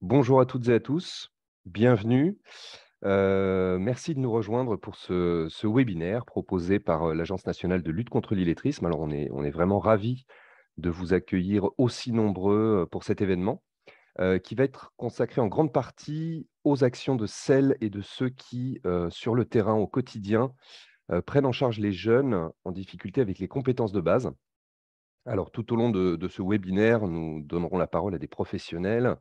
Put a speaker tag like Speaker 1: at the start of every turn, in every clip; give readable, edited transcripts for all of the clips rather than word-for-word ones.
Speaker 1: Bonjour à toutes et à tous, bienvenue. Merci de nous rejoindre pour ce webinaire proposé par l'Agence nationale de lutte contre l'illettrisme. Alors on est vraiment ravis de vous accueillir aussi nombreux pour cet événement qui va être consacré en grande partie aux actions de celles et de ceux qui, sur le terrain au quotidien, prennent en charge les jeunes en difficulté avec les compétences de base. Alors, tout au long de ce webinaire, nous donnerons la parole à des professionnels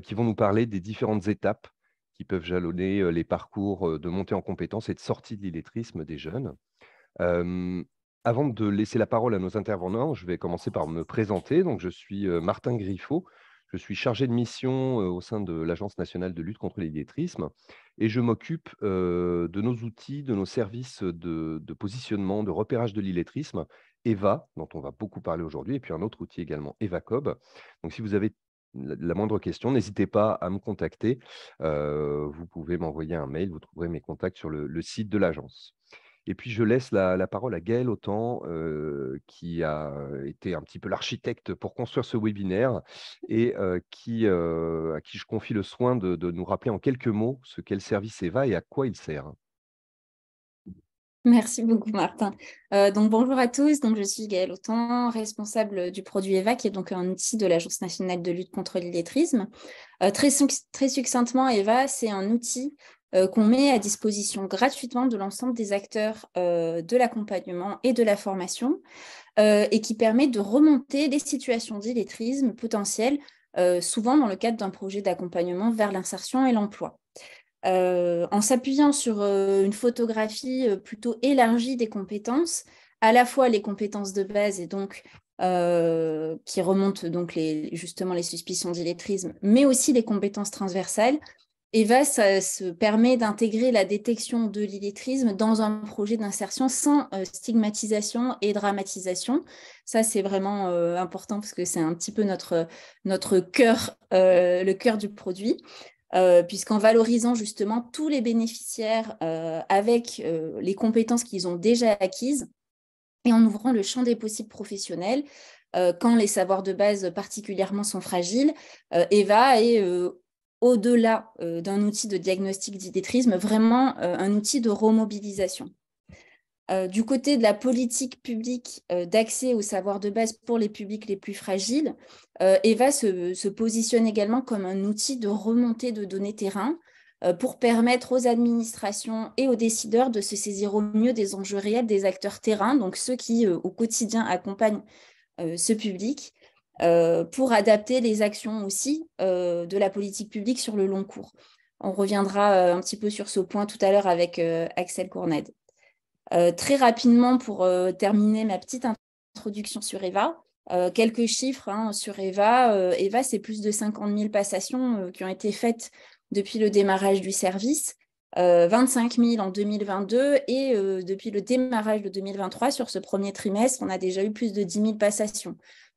Speaker 1: qui vont nous parler des différentes étapes qui peuvent jalonner les parcours de montée en compétences et de sortie de l'illettrisme des jeunes. Euh, Avant de laisser la parole à nos intervenants, je vais commencer par me présenter. Donc, je suis Martin Griffo. Je suis chargé de mission au sein de l'Agence nationale de lutte contre l'illettrisme et je m'occupe de nos outils, de nos services de positionnement, de repérage de l'illettrisme, EVA, dont on va beaucoup parler aujourd'hui, et puis un autre outil également, EVACOB. Donc, si vous avez la moindre question, n'hésitez pas à me contacter. Vous pouvez m'envoyer un mail, vous trouverez mes contacts sur le site de l'agence. Et puis, je laisse la parole à Gaël Autant, qui a été un petit peu l'architecte pour construire ce webinaire et à qui je confie le soin de nous rappeler en quelques mots ce qu'est le service EVA et à quoi il sert.
Speaker 2: Merci beaucoup, Martin. Donc, bonjour à tous. Donc, je suis Gaëlle Autant, responsable du produit EVA, qui est donc un outil de l'Agence nationale de lutte contre l'illettrisme. Très succinctement, EVA, c'est un outil qu'on met à disposition gratuitement de l'ensemble des acteurs de l'accompagnement et de la formation et qui permet de remonter les situations d'illettrisme potentielles, souvent dans le cadre d'un projet d'accompagnement vers l'insertion et l'emploi. En s'appuyant sur une photographie plutôt élargie des compétences, à la fois les compétences de base et donc qui remontent donc justement les suspicions d'illettrisme, mais aussi les compétences transversales. EVA, ça se permet d'intégrer la détection de l'illettrisme dans un projet d'insertion sans stigmatisation et dramatisation. Ça, c'est vraiment important parce que c'est un petit peu notre cœur, le cœur du produit. Puisqu'en valorisant justement tous les bénéficiaires avec les compétences qu'ils ont déjà acquises et en ouvrant le champ des possibles professionnels, quand les savoirs de base particulièrement sont fragiles, EVA est au-delà d'un outil de diagnostic d'illettrisme, vraiment un outil de remobilisation. Du côté de la politique publique d'accès aux savoirs de base pour les publics les plus fragiles, EVA se positionne également comme un outil de remontée de données terrain pour permettre aux administrations et aux décideurs de se saisir au mieux des enjeux réels des acteurs terrain, donc ceux qui au quotidien accompagnent ce public, pour adapter les actions aussi de la politique publique sur le long cours. On reviendra un petit peu sur ce point tout à l'heure avec Axel Courned. Très rapidement, pour terminer ma petite introduction sur EVA, quelques chiffres sur EVA. EVA, c'est plus de 50 000 passations qui ont été faites depuis le démarrage du service, 25 000 en 2022 et depuis le démarrage de 2023, sur ce premier trimestre, on a déjà eu plus de 10 000 passations.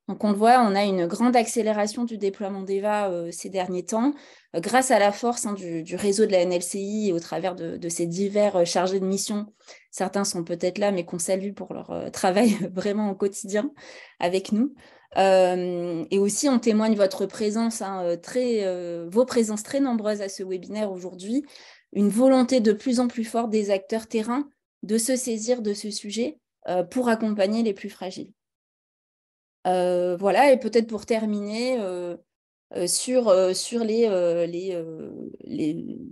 Speaker 2: Donc, on le voit, on a une grande accélération du déploiement d'EVA ces derniers temps, grâce à la force du réseau de la NLCI et au travers de ces divers chargés de mission. Certains sont peut-être là, mais qu'on salue pour leur travail vraiment au quotidien avec nous. Et aussi, on témoigne votre présence, vos présences très nombreuses à ce webinaire aujourd'hui, une volonté de plus en plus forte des acteurs terrain de se saisir de ce sujet pour accompagner les plus fragiles. Voilà, et peut-être pour terminer, sur les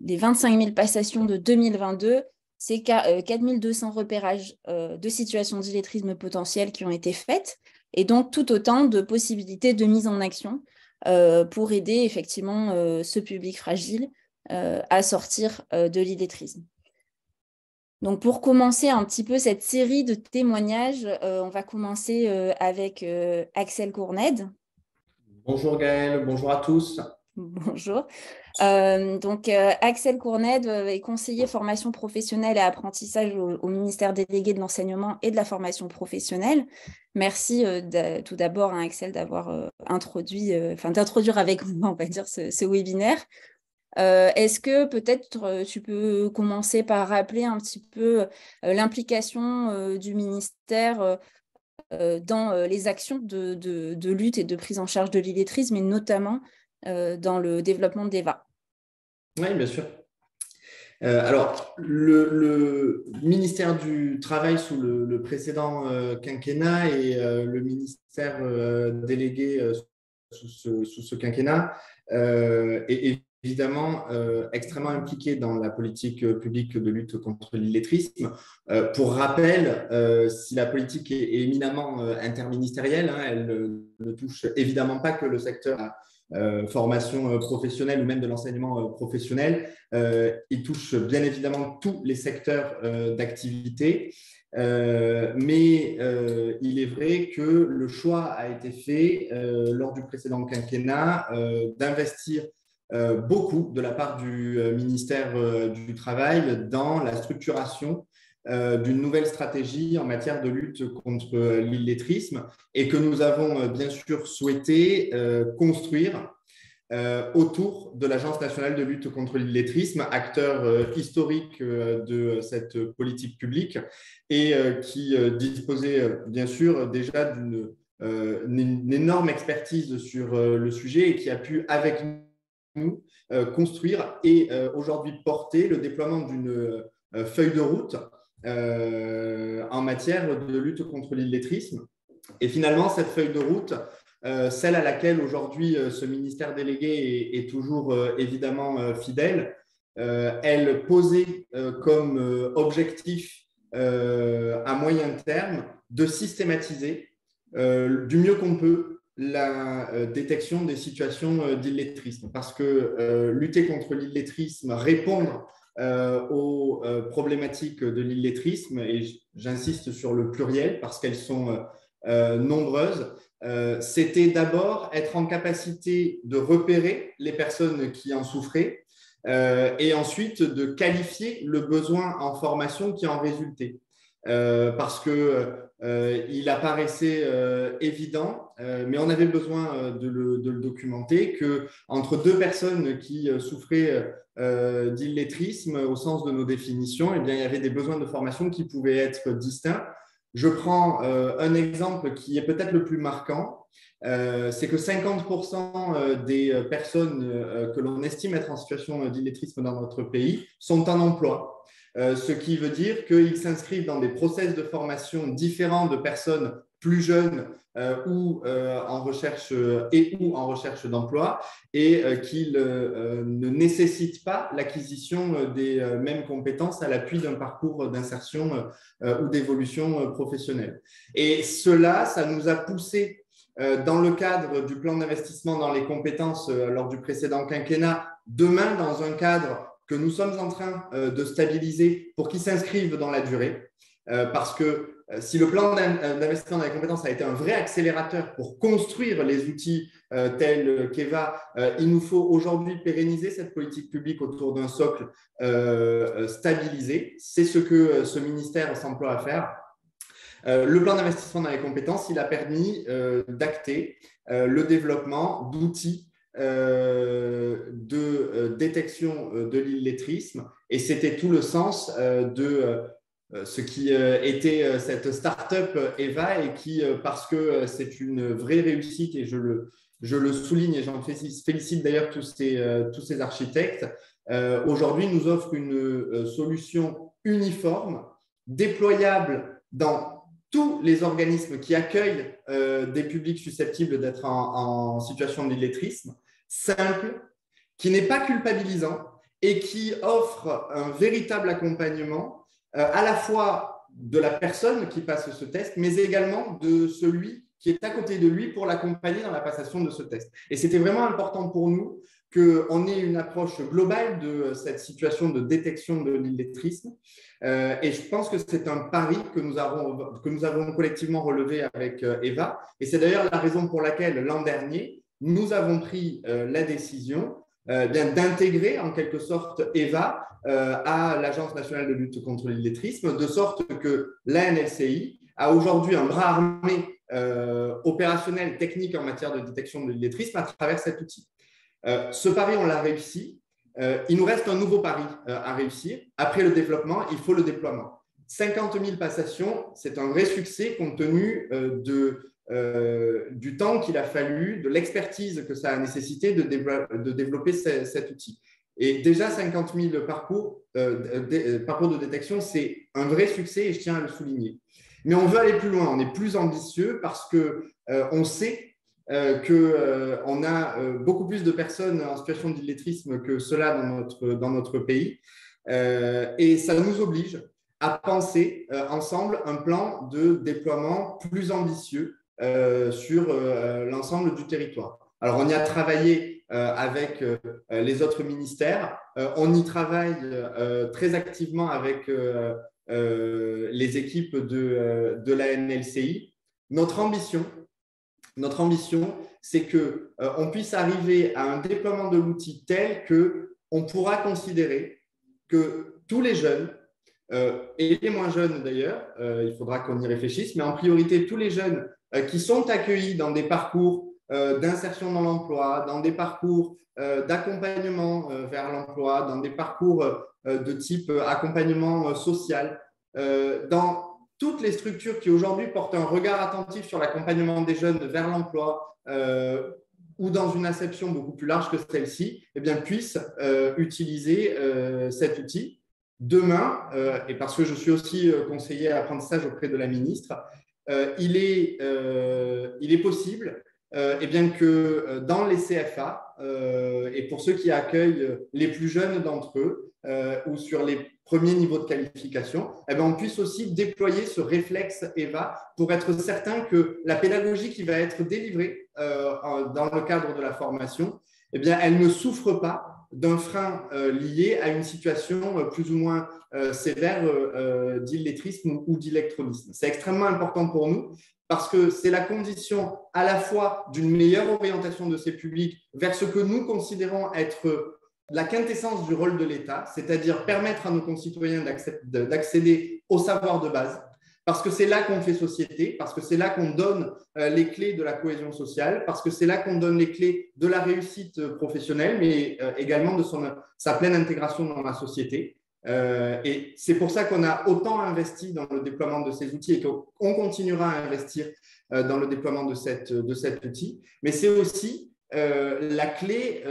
Speaker 2: 25 000 passations de 2022, c'est 4 200 repérages de situations d'illettrisme potentiel qui ont été faites, et donc tout autant de possibilités de mise en action pour aider effectivement ce public fragile à sortir de l'illettrisme. Donc, pour commencer un petit peu cette série de témoignages, on va commencer avec Axel Courned.
Speaker 3: Bonjour Gaël, bonjour à tous.
Speaker 2: Bonjour. Axel Courned est conseiller formation professionnelle et apprentissage au ministère délégué de l'enseignement et de la formation professionnelle. Merci tout d'abord, Axel, d'avoir d'introduire avec moi, on va dire, ce webinaire. Est-ce que peut-être tu peux commencer par rappeler un petit peu l'implication du ministère dans les actions de lutte et de prise en charge de l'illettrisme, et notamment dans le développement d'EVA.
Speaker 3: Oui, bien sûr. Alors, le ministère du Travail sous le précédent quinquennat et le ministère délégué sous ce quinquennat est évidemment extrêmement impliqué dans la politique publique de lutte contre l'illettrisme. Pour rappel, si la politique est éminemment interministérielle, elle ne touche évidemment pas que le secteur formation professionnelle ou même de l'enseignement professionnel. Il touche bien évidemment tous les secteurs d'activité, mais il est vrai que le choix a été fait lors du précédent quinquennat d'investir beaucoup de la part du ministère du Travail dans la structuration d'une nouvelle stratégie en matière de lutte contre l'illettrisme et que nous avons bien sûr souhaité construire autour de l'Agence nationale de lutte contre l'illettrisme, acteur historique de cette politique publique et qui disposait bien sûr déjà d'une énorme expertise sur le sujet et qui a pu avec nous construire et aujourd'hui porter le déploiement d'une feuille de route en matière de lutte contre l'illettrisme. Et finalement, cette feuille de route, celle à laquelle aujourd'hui ce ministère délégué est toujours évidemment fidèle, elle posait comme objectif à moyen terme de systématiser du mieux qu'on peut la détection des situations d'illettrisme. Parce que lutter contre l'illettrisme, répondre aux problématiques de l'illettrisme, et j'insiste sur le pluriel parce qu'elles sont nombreuses, c'était d'abord être en capacité de repérer les personnes qui en souffraient et ensuite de qualifier le besoin en formation qui en résultait. Parce qu'il apparaissait évident, mais on avait besoin de le documenter, qu'entre deux personnes qui souffraient d'illettrisme, au sens de nos définitions, eh bien, il y avait des besoins de formation qui pouvaient être distincts. Je prends un exemple qui est peut-être le plus marquant, c'est que 50% des personnes que l'on estime être en situation d'illettrisme dans notre pays sont en emploi. Ce qui veut dire qu'ils s'inscrivent dans des process de formation différents de personnes plus jeunes ou en recherche d'emploi et qu'ils ne nécessitent pas l'acquisition des mêmes compétences à l'appui d'un parcours d'insertion ou d'évolution professionnelle. Et cela, ça nous a poussé dans le cadre du plan d'investissement dans les compétences lors du précédent quinquennat, demain dans un cadre que nous sommes en train de stabiliser pour qu'ils s'inscrivent dans la durée. Parce que si le plan d'investissement dans les compétences a été un vrai accélérateur pour construire les outils tels qu'EVA, il nous faut aujourd'hui pérenniser cette politique publique autour d'un socle stabilisé. C'est ce que ce ministère s'emploie à faire. Le plan d'investissement dans les compétences, il a permis d'acter le développement d'outils de détection de l'illettrisme et c'était tout le sens de ce qui était cette start-up EVA et qui, parce que c'est une vraie réussite et je le souligne et j'en félicite d'ailleurs tous ces architectes, aujourd'hui nous offre une solution uniforme, déployable dans tous les organismes qui accueillent des publics susceptibles d'être en situation d'illettrisme, simple, qui n'est pas culpabilisant et qui offre un véritable accompagnement à la fois de la personne qui passe ce test, mais également de celui qui est à côté de lui pour l'accompagner dans la passation de ce test. Et c'était vraiment important pour nous qu'on ait une approche globale de cette situation de détection de l'illettrisme. Et je pense que c'est un pari que nous avons collectivement relevé avec EVA. Et c'est d'ailleurs la raison pour laquelle l'an dernier, nous avons pris la décision d'intégrer en quelque sorte EVA à l'Agence nationale de lutte contre l'illettrisme, de sorte que l'ANLCI a aujourd'hui un bras armé opérationnel, technique en matière de détection de l'illettrisme à travers cet outil. Ce pari, on l'a réussi. Il nous reste un nouveau pari à réussir. Après le développement, il faut le déploiement. 50 000 passations, c'est un vrai succès compte tenu de du temps qu'il a fallu, de l'expertise que ça a nécessité de développer cet outil. Et déjà, 50 000 parcours de détection, c'est un vrai succès et je tiens à le souligner. Mais on veut aller plus loin, on est plus ambitieux parce qu'on sait qu'on a beaucoup plus de personnes en situation d'illettrisme que cela dans notre pays. Et ça nous oblige à penser ensemble un plan de déploiement plus ambitieux sur l'ensemble du territoire. Alors, on y a travaillé avec les autres ministères. On y travaille très activement avec les équipes de la NLCI. Notre ambition, c'est qu'on puisse arriver à un déploiement de l'outil tel qu'on pourra considérer que tous les jeunes, et les moins jeunes d'ailleurs, il faudra qu'on y réfléchisse, mais en priorité tous les jeunes qui sont accueillis dans des parcours d'insertion dans l'emploi, dans des parcours d'accompagnement vers l'emploi, dans des parcours de type accompagnement social, dans toutes les structures qui aujourd'hui portent un regard attentif sur l'accompagnement des jeunes vers l'emploi ou dans une acception beaucoup plus large que celle-ci, eh bien, puissent utiliser cet outil. Demain, et parce que je suis aussi conseiller à apprentissage auprès de la ministre, il est possible eh bien, que dans les CFA, et pour ceux qui accueillent les plus jeunes d'entre eux, ou sur les premiers niveaux de qualification, eh bien, on puisse aussi déployer ce réflexe EVA pour être certain que la pédagogie qui va être délivrée dans le cadre de la formation, eh bien, elle ne souffre pas d'un frein lié à une situation plus ou moins sévère d'illettrisme ou d'électronisme. C'est extrêmement important pour nous parce que c'est la condition à la fois d'une meilleure orientation de ces publics vers ce que nous considérons être la quintessence du rôle de l'État, c'est-à-dire permettre à nos concitoyens d'accéder au savoir de base, parce que c'est là qu'on fait société, parce que c'est là qu'on donne les clés de la cohésion sociale, parce que c'est là qu'on donne les clés de la réussite professionnelle, mais également de sa pleine intégration dans la société. Et c'est pour ça qu'on a autant investi dans le déploiement de ces outils et qu'on continuera à investir dans le déploiement de cet outil. Mais c'est aussi la clé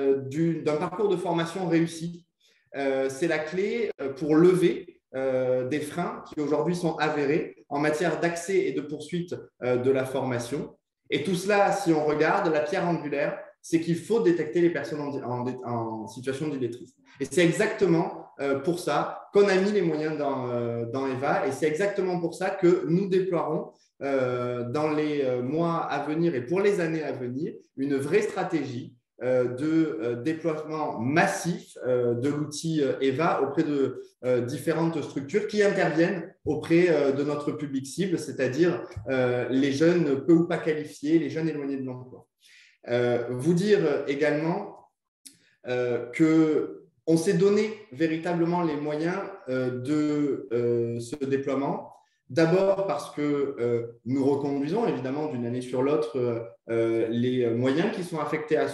Speaker 3: d'un parcours de formation réussi. C'est la clé pour lever des freins qui aujourd'hui sont avérés en matière d'accès et de poursuite de la formation. Et tout cela, si on regarde, la pierre angulaire, c'est qu'il faut détecter les personnes en situation d'illettrisme. Et c'est exactement pour ça qu'on a mis les moyens dans EVA et c'est exactement pour ça que nous déploierons dans les mois à venir et pour les années à venir une vraie stratégie de déploiement massif de l'outil EVA auprès de différentes structures qui interviennent auprès de notre public cible, c'est-à-dire les jeunes peu ou pas qualifiés, les jeunes éloignés de l'emploi. Vous dire également qu'on s'est donné véritablement les moyens de ce déploiement. D'abord parce que nous reconduisons évidemment d'une année sur l'autre les moyens qui sont affectés à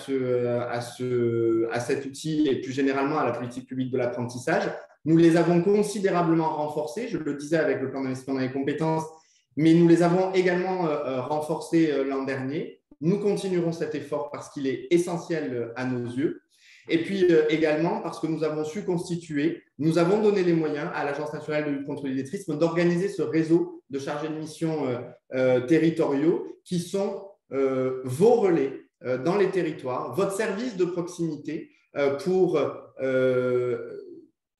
Speaker 3: cet outil et plus généralement à la politique publique de l'apprentissage. Nous les avons considérablement renforcés, je le disais avec le plan d'investissement dans les compétences, mais nous les avons également renforcés l'an dernier. Nous continuerons cet effort parce qu'il est essentiel à nos yeux. Et puis également parce que nous avons su constituer, nous avons donné les moyens à l'Agence nationale de lutte contre l'illettrisme d'organiser ce réseau de chargés de mission territoriaux qui sont vos relais dans les territoires, votre service de proximité pour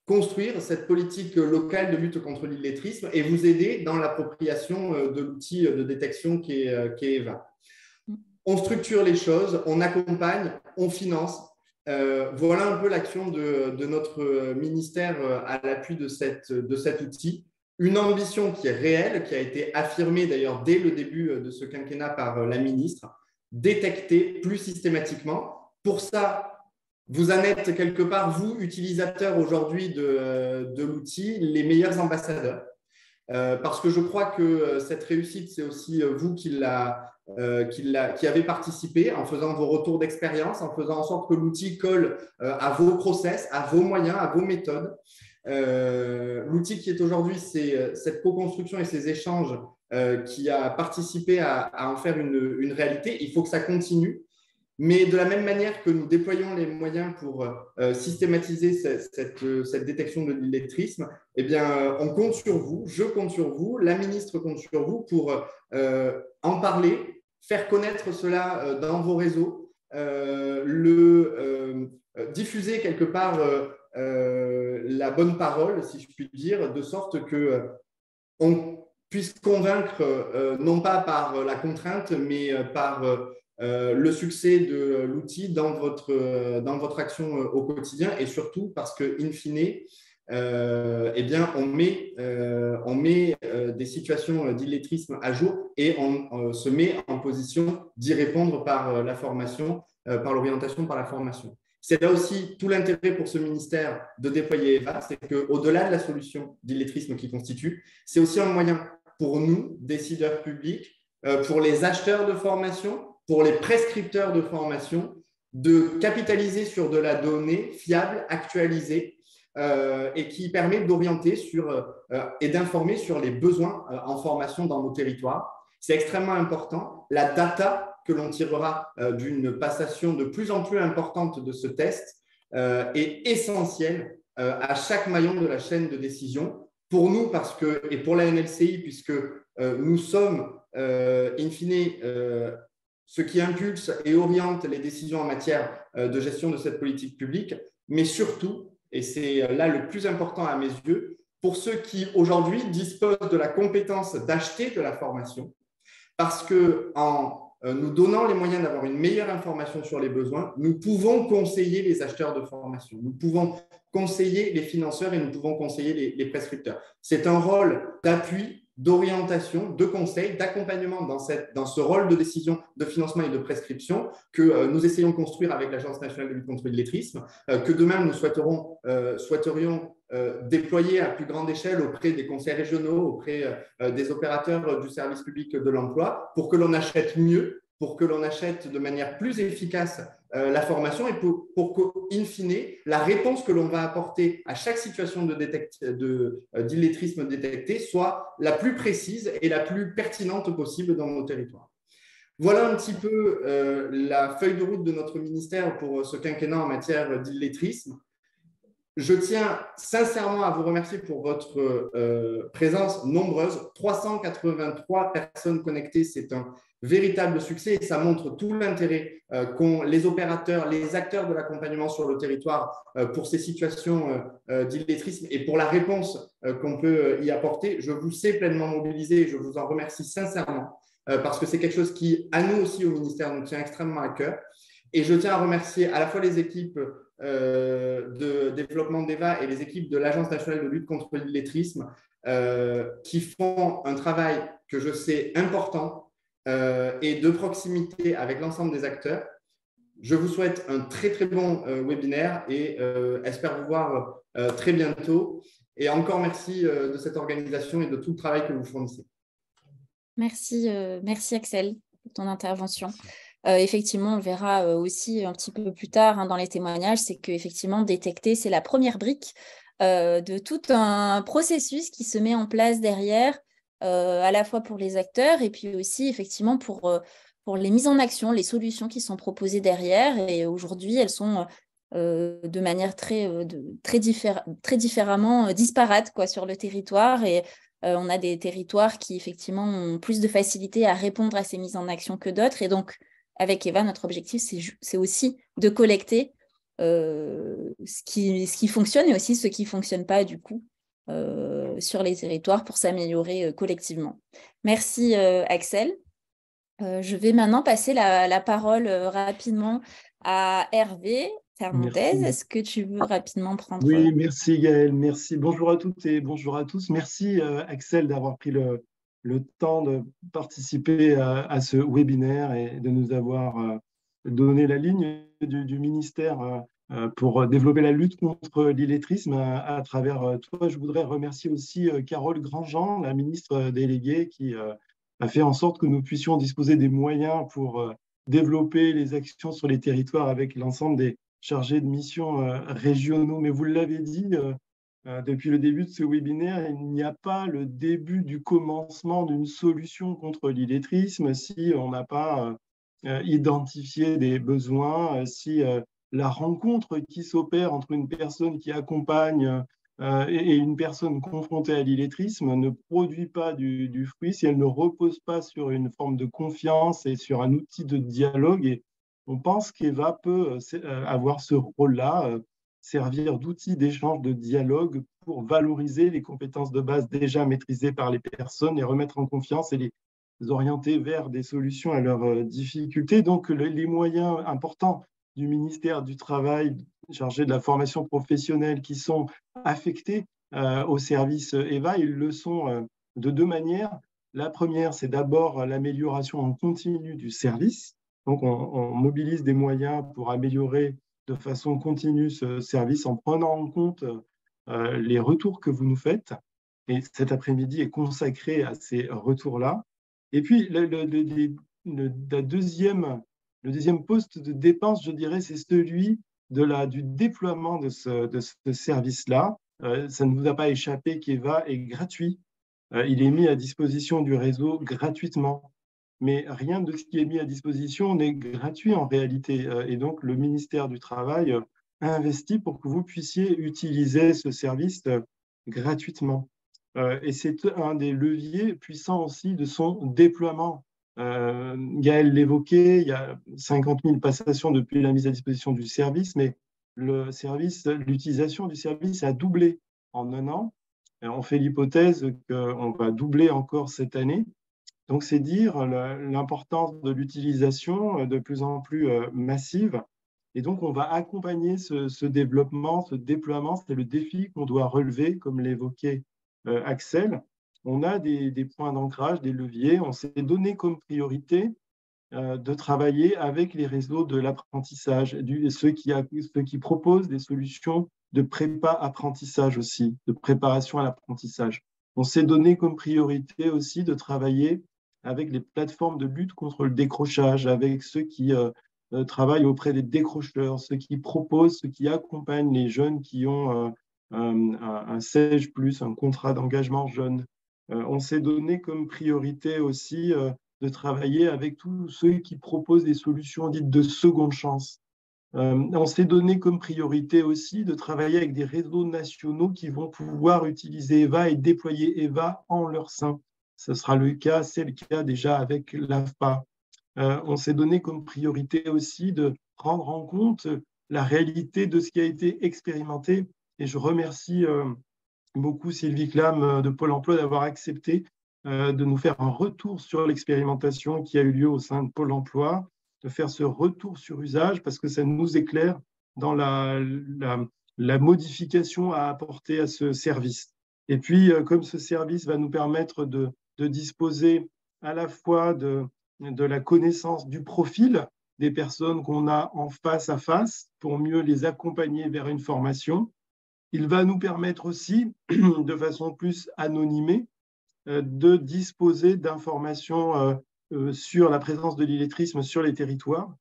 Speaker 3: construire cette politique locale de lutte contre l'illettrisme et vous aider dans l'appropriation de l'outil de détection qui est EVA. On structure les choses, on accompagne, on finance. Voilà un peu l'action de notre ministère à l'appui de cet outil. Une ambition qui est réelle, qui a été affirmée d'ailleurs dès le début de ce quinquennat par la ministre, détecter plus systématiquement. Pour ça, vous en êtes quelque part, vous, utilisateurs aujourd'hui de l'outil, les meilleurs ambassadeurs. Parce que je crois que cette réussite, c'est aussi vous qui avez participé en faisant vos retours d'expérience, en faisant en sorte que l'outil colle à vos process, à vos moyens, à vos méthodes. L'outil qui est aujourd'hui, c'est cette co-construction et ces échanges qui a participé à en faire une réalité. Il faut que ça continue. Mais de la même manière que nous déployons les moyens pour systématiser cette détection de l'illettrisme, eh bien, on compte sur vous, je compte sur vous, la ministre compte sur vous pour en parler, faire connaître cela dans vos réseaux, diffuser quelque part la bonne parole, si je puis dire, de sorte que on puisse convaincre, non pas par la contrainte, mais par le succès de l'outil dans votre action au quotidien, et surtout parce que, in fine, eh bien, on met des situations d'illettrisme à jour et on se met en position d'y répondre par la formation, par l'orientation, par la formation. C'est là aussi tout l'intérêt pour ce ministère de déployer EVA, c'est qu'au-delà de la solution d'illettrisme qui constitue, c'est aussi un moyen pour nous, décideurs publics, pour les acheteurs de formation, pour les prescripteurs de formation, de capitaliser sur de la donnée fiable, actualisée, et qui permet d'orienter et d'informer sur les besoins en formation dans nos territoires. C'est extrêmement important. La data que l'on tirera d'une passation de plus en plus importante de ce test est essentielle à chaque maillon de la chaîne de décision. Pour nous, et pour la NLCI, puisque nous sommes, in fine, ceux qui impulsent et orientent les décisions en matière de gestion de cette politique publique, mais surtout, et c'est là le plus important à mes yeux, pour ceux qui aujourd'hui disposent de la compétence d'acheter de la formation, parce qu'en nous donnant les moyens d'avoir une meilleure information sur les besoins, nous pouvons conseiller les acheteurs de formation, nous pouvons conseiller les financeurs et nous pouvons conseiller les prescripteurs. C'est un rôle d'appui, d'orientation, de conseil, d'accompagnement dans ce rôle de décision, de financement et de prescription que nous essayons de construire avec l'Agence nationale de lutte contre l'illettrisme, que demain nous souhaiterions déployer à plus grande échelle auprès des conseils régionaux, auprès des opérateurs du service public de l'emploi, pour que l'on achète mieux, pour que l'on achète de manière plus efficace la formation et pour qu'in fine, la réponse que l'on va apporter à chaque situation d'illettrisme détectée soit la plus précise et la plus pertinente possible dans nos territoires. Voilà un petit peu la feuille de route de notre ministère pour ce quinquennat en matière d'illettrisme. Je tiens sincèrement à vous remercier pour votre présence nombreuse. 383 personnes connectées, c'est un véritable succès et ça montre tout l'intérêt qu'ont les opérateurs, les acteurs de l'accompagnement sur le territoire pour ces situations d'illettrisme et pour la réponse qu'on peut y apporter. Je vous sais pleinement mobilisé et je vous en remercie sincèrement parce que c'est quelque chose qui, à nous aussi au ministère, nous tient extrêmement à cœur. Et je tiens à remercier à la fois les équipes de développement d'EVA et les équipes de l'Agence nationale de lutte contre l'illettrisme qui font un travail que je sais important et de proximité avec l'ensemble des acteurs. Je vous souhaite un très très bon webinaire et espère vous voir très bientôt. Et encore merci de cette organisation et de tout le travail que vous fournissez.
Speaker 2: Merci, merci Axel pour ton intervention. Effectivement, on le verra aussi un petit peu plus tard dans les témoignages, c'est qu'effectivement, détecter, c'est la première brique de tout un processus qui se met en place derrière, à la fois pour les acteurs et puis aussi effectivement pour les mises en action, les solutions qui sont proposées derrière. Et aujourd'hui, elles sont de manière très différemment disparates quoi, sur le territoire. Et on a des territoires qui effectivement ont plus de facilité à répondre à ces mises en action que d'autres. Et donc, avec Eva, notre objectif, c'est aussi de collecter ce qui fonctionne et aussi ce qui ne fonctionne pas du coup sur les territoires pour s'améliorer collectivement. Merci Axel. Je vais maintenant passer la parole rapidement à Hervé Fernandez. Est-ce que tu veux rapidement prendre…
Speaker 4: Oui, merci Gaëlle, merci. Bonjour à toutes et bonjour à tous. Merci Axel d'avoir pris le temps de participer à ce webinaire et de nous avoir donné la ligne du ministère pour développer la lutte contre l'illettrisme à travers toi. Je voudrais remercier aussi Carole Grandjean, la ministre déléguée, qui a fait en sorte que nous puissions disposer des moyens pour développer les actions sur les territoires avec l'ensemble des chargés de mission régionaux. Mais vous l'avez dit, depuis le début de ce webinaire, il n'y a pas le début du commencement d'une solution contre l'illettrisme si on n'a pas identifié des besoins, si la rencontre qui s'opère entre une personne qui accompagne et une personne confrontée à l'illettrisme ne produit pas du fruit, si elle ne repose pas sur une forme de confiance et sur un outil de dialogue. Et on pense qu'EVA peut avoir ce rôle-là, servir d'outil d'échange, de dialogue pour valoriser les compétences de base déjà maîtrisées par les personnes, les remettre en confiance et les orienter vers des solutions à leurs difficultés. Donc, les moyens importants du ministère du Travail chargé de la formation professionnelle qui sont affectés au service EVA, ils le sont de deux manières. La première, c'est d'abord l'amélioration en continu du service. Donc, on mobilise des moyens pour améliorer de façon continue ce service en prenant en compte les retours que vous nous faites. Et cet après-midi est consacré à ces retours-là. Et puis, le deuxième poste de dépense, je dirais, c'est celui du déploiement de ce service-là. Ça ne vous a pas échappé qu'EVA est gratuit. Il est mis à disposition du réseau gratuitement. Mais rien de ce qui est mis à disposition n'est gratuit en réalité. Et donc, le ministère du Travail investit pour que vous puissiez utiliser ce service gratuitement. Et c'est un des leviers puissants aussi de son déploiement. Gaël l'évoquait, il y a 50 000 passations depuis la mise à disposition du service, mais l'utilisation du service a doublé en un an. On fait l'hypothèse qu'on va doubler encore cette année. Donc, c'est dire l'importance de l'utilisation de plus en plus massive. Et donc, on va accompagner ce développement, ce déploiement. C'est le défi qu'on doit relever, comme l'évoquait Axel. On a des points d'ancrage, des leviers. On s'est donné comme priorité de travailler avec les réseaux de l'apprentissage, ceux qui proposent des solutions de prépa-apprentissage aussi, de préparation à l'apprentissage. On s'est donné comme priorité aussi de travailler avec les plateformes de lutte contre le décrochage, avec ceux qui travaillent auprès des décrocheurs, ceux qui proposent, ceux qui accompagnent les jeunes qui ont un CEJ+, un contrat d'engagement jeune. On s'est donné comme priorité aussi de travailler avec tous ceux qui proposent des solutions dites de seconde chance. On s'est donné comme priorité aussi de travailler avec des réseaux nationaux qui vont pouvoir utiliser EVA et déployer EVA en leur sein. Ce sera le cas, c'est le cas déjà avec l'AFPA. On s'est donné comme priorité aussi de prendre en compte la réalité de ce qui a été expérimenté. Et je remercie beaucoup Sylvie Clam de Pôle emploi d'avoir accepté de nous faire un retour sur l'expérimentation qui a eu lieu au sein de Pôle emploi, de faire ce retour sur usage parce que ça nous éclaire dans la modification à apporter à ce service. Et puis, comme ce service va nous permettre de disposer à la fois de la connaissance du profil des personnes qu'on a en face à face pour mieux les accompagner vers une formation, il va nous permettre aussi, de façon plus anonymée, de disposer d'informations sur la présence de l'illettrisme sur les territoires.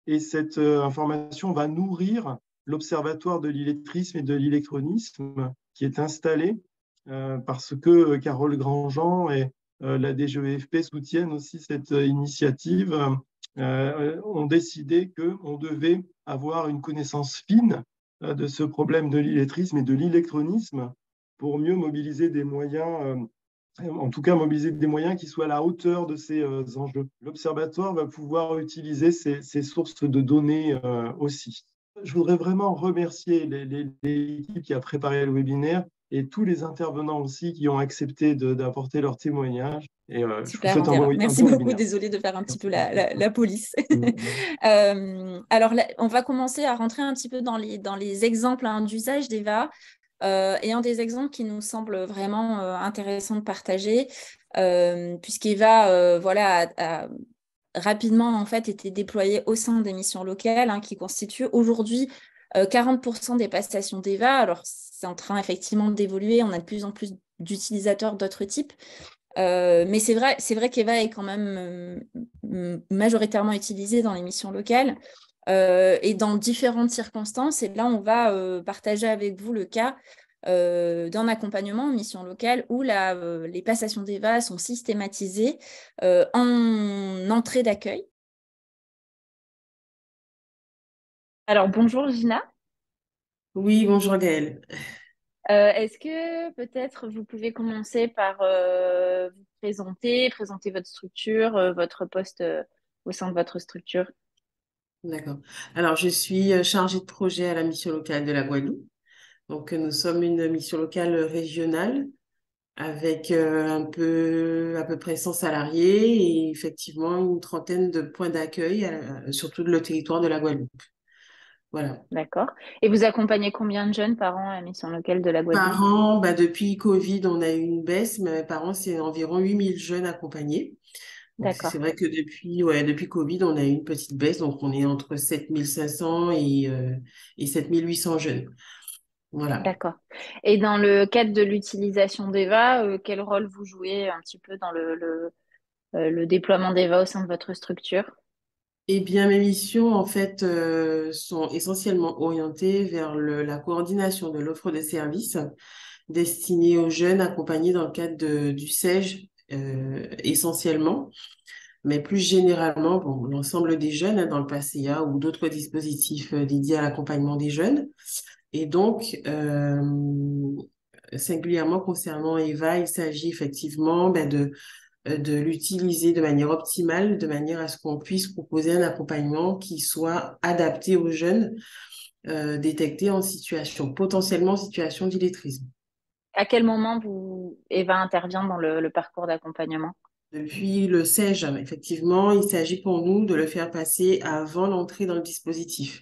Speaker 4: Et cette information va nourrir l'Observatoire de l'illettrisme et de l'électronisme qui est installé parce que Carole Grandjean et la DGEFP soutiennent aussi cette initiative, ont décidé qu'on devait avoir une connaissance fine de ce problème de l'illettrisme et de l'électronisme pour mieux mobiliser des moyens, en tout cas mobiliser des moyens qui soient à la hauteur de ces enjeux. L'Observatoire va pouvoir utiliser ces sources de données aussi. Je voudrais vraiment remercier l'équipe qui a préparé le webinaire et tous les intervenants aussi qui ont accepté d'apporter leur témoignage. Et,
Speaker 2: super, merci beaucoup. Webinaire. Désolée de faire un petit peu la police. Alors, là, on va commencer à rentrer un petit peu dans les exemples d'usage d'EVA. Et un des exemples qui nous semble vraiment intéressant de partager, puisqu'EVA a rapidement en fait, été déployé au sein des missions locales, qui constituent aujourd'hui 40% des passations d'EVA. Alors, c'est en train effectivement d'évoluer, on a de plus en plus d'utilisateurs d'autres types. Mais c'est vrai qu'EVA est quand même majoritairement utilisé dans les missions locales et dans différentes circonstances. Et là, on va partager avec vous le cas d'un accompagnement en mission locale où les passations d'EVA sont systématisées en entrée d'accueil. Alors, bonjour Gina.
Speaker 5: Oui, bonjour Gaëlle.
Speaker 2: Est-ce que peut-être vous pouvez commencer par vous présenter votre structure, votre poste au sein de votre structure?
Speaker 5: D'accord. Alors, je suis chargée de projet à la mission locale de la Guadeloupe. Donc, nous sommes une mission locale régionale avec à peu près 100 salariés et effectivement une trentaine de points d'accueil sur tout le territoire de la Guadeloupe. Voilà.
Speaker 2: D'accord. Et vous accompagnez combien de jeunes par an à la mission locale de la Guadeloupe?
Speaker 5: Par an, depuis Covid, on a eu une baisse, mais par an, c'est environ 8000 jeunes accompagnés. Donc, c'est
Speaker 2: D'accord.
Speaker 5: vrai que depuis Covid, on a eu une petite baisse. Donc, on est entre 7500 et 7800 jeunes. Voilà.
Speaker 2: D'accord. Et dans le cadre de l'utilisation d'EVA, quel rôle vous jouez un petit peu dans le déploiement d'EVA au sein de votre structure?
Speaker 5: Eh bien, mes missions, en fait, sont essentiellement orientées vers la coordination de l'offre de services destinée aux jeunes accompagnés dans le cadre du SEJ, essentiellement. Mais plus généralement, bon, l'ensemble des jeunes dans le PACEA ou d'autres dispositifs dédiés à l'accompagnement des jeunes. Et donc, singulièrement concernant EVA, il s'agit effectivement de l'utiliser de manière optimale, de manière à ce qu'on puisse proposer un accompagnement qui soit adapté aux jeunes détectés potentiellement en situation d'illettrisme.
Speaker 2: À quel moment EVA intervient dans le parcours d'accompagnement?
Speaker 5: Depuis le SEJ, effectivement, il s'agit pour nous de le faire passer avant l'entrée dans le dispositif.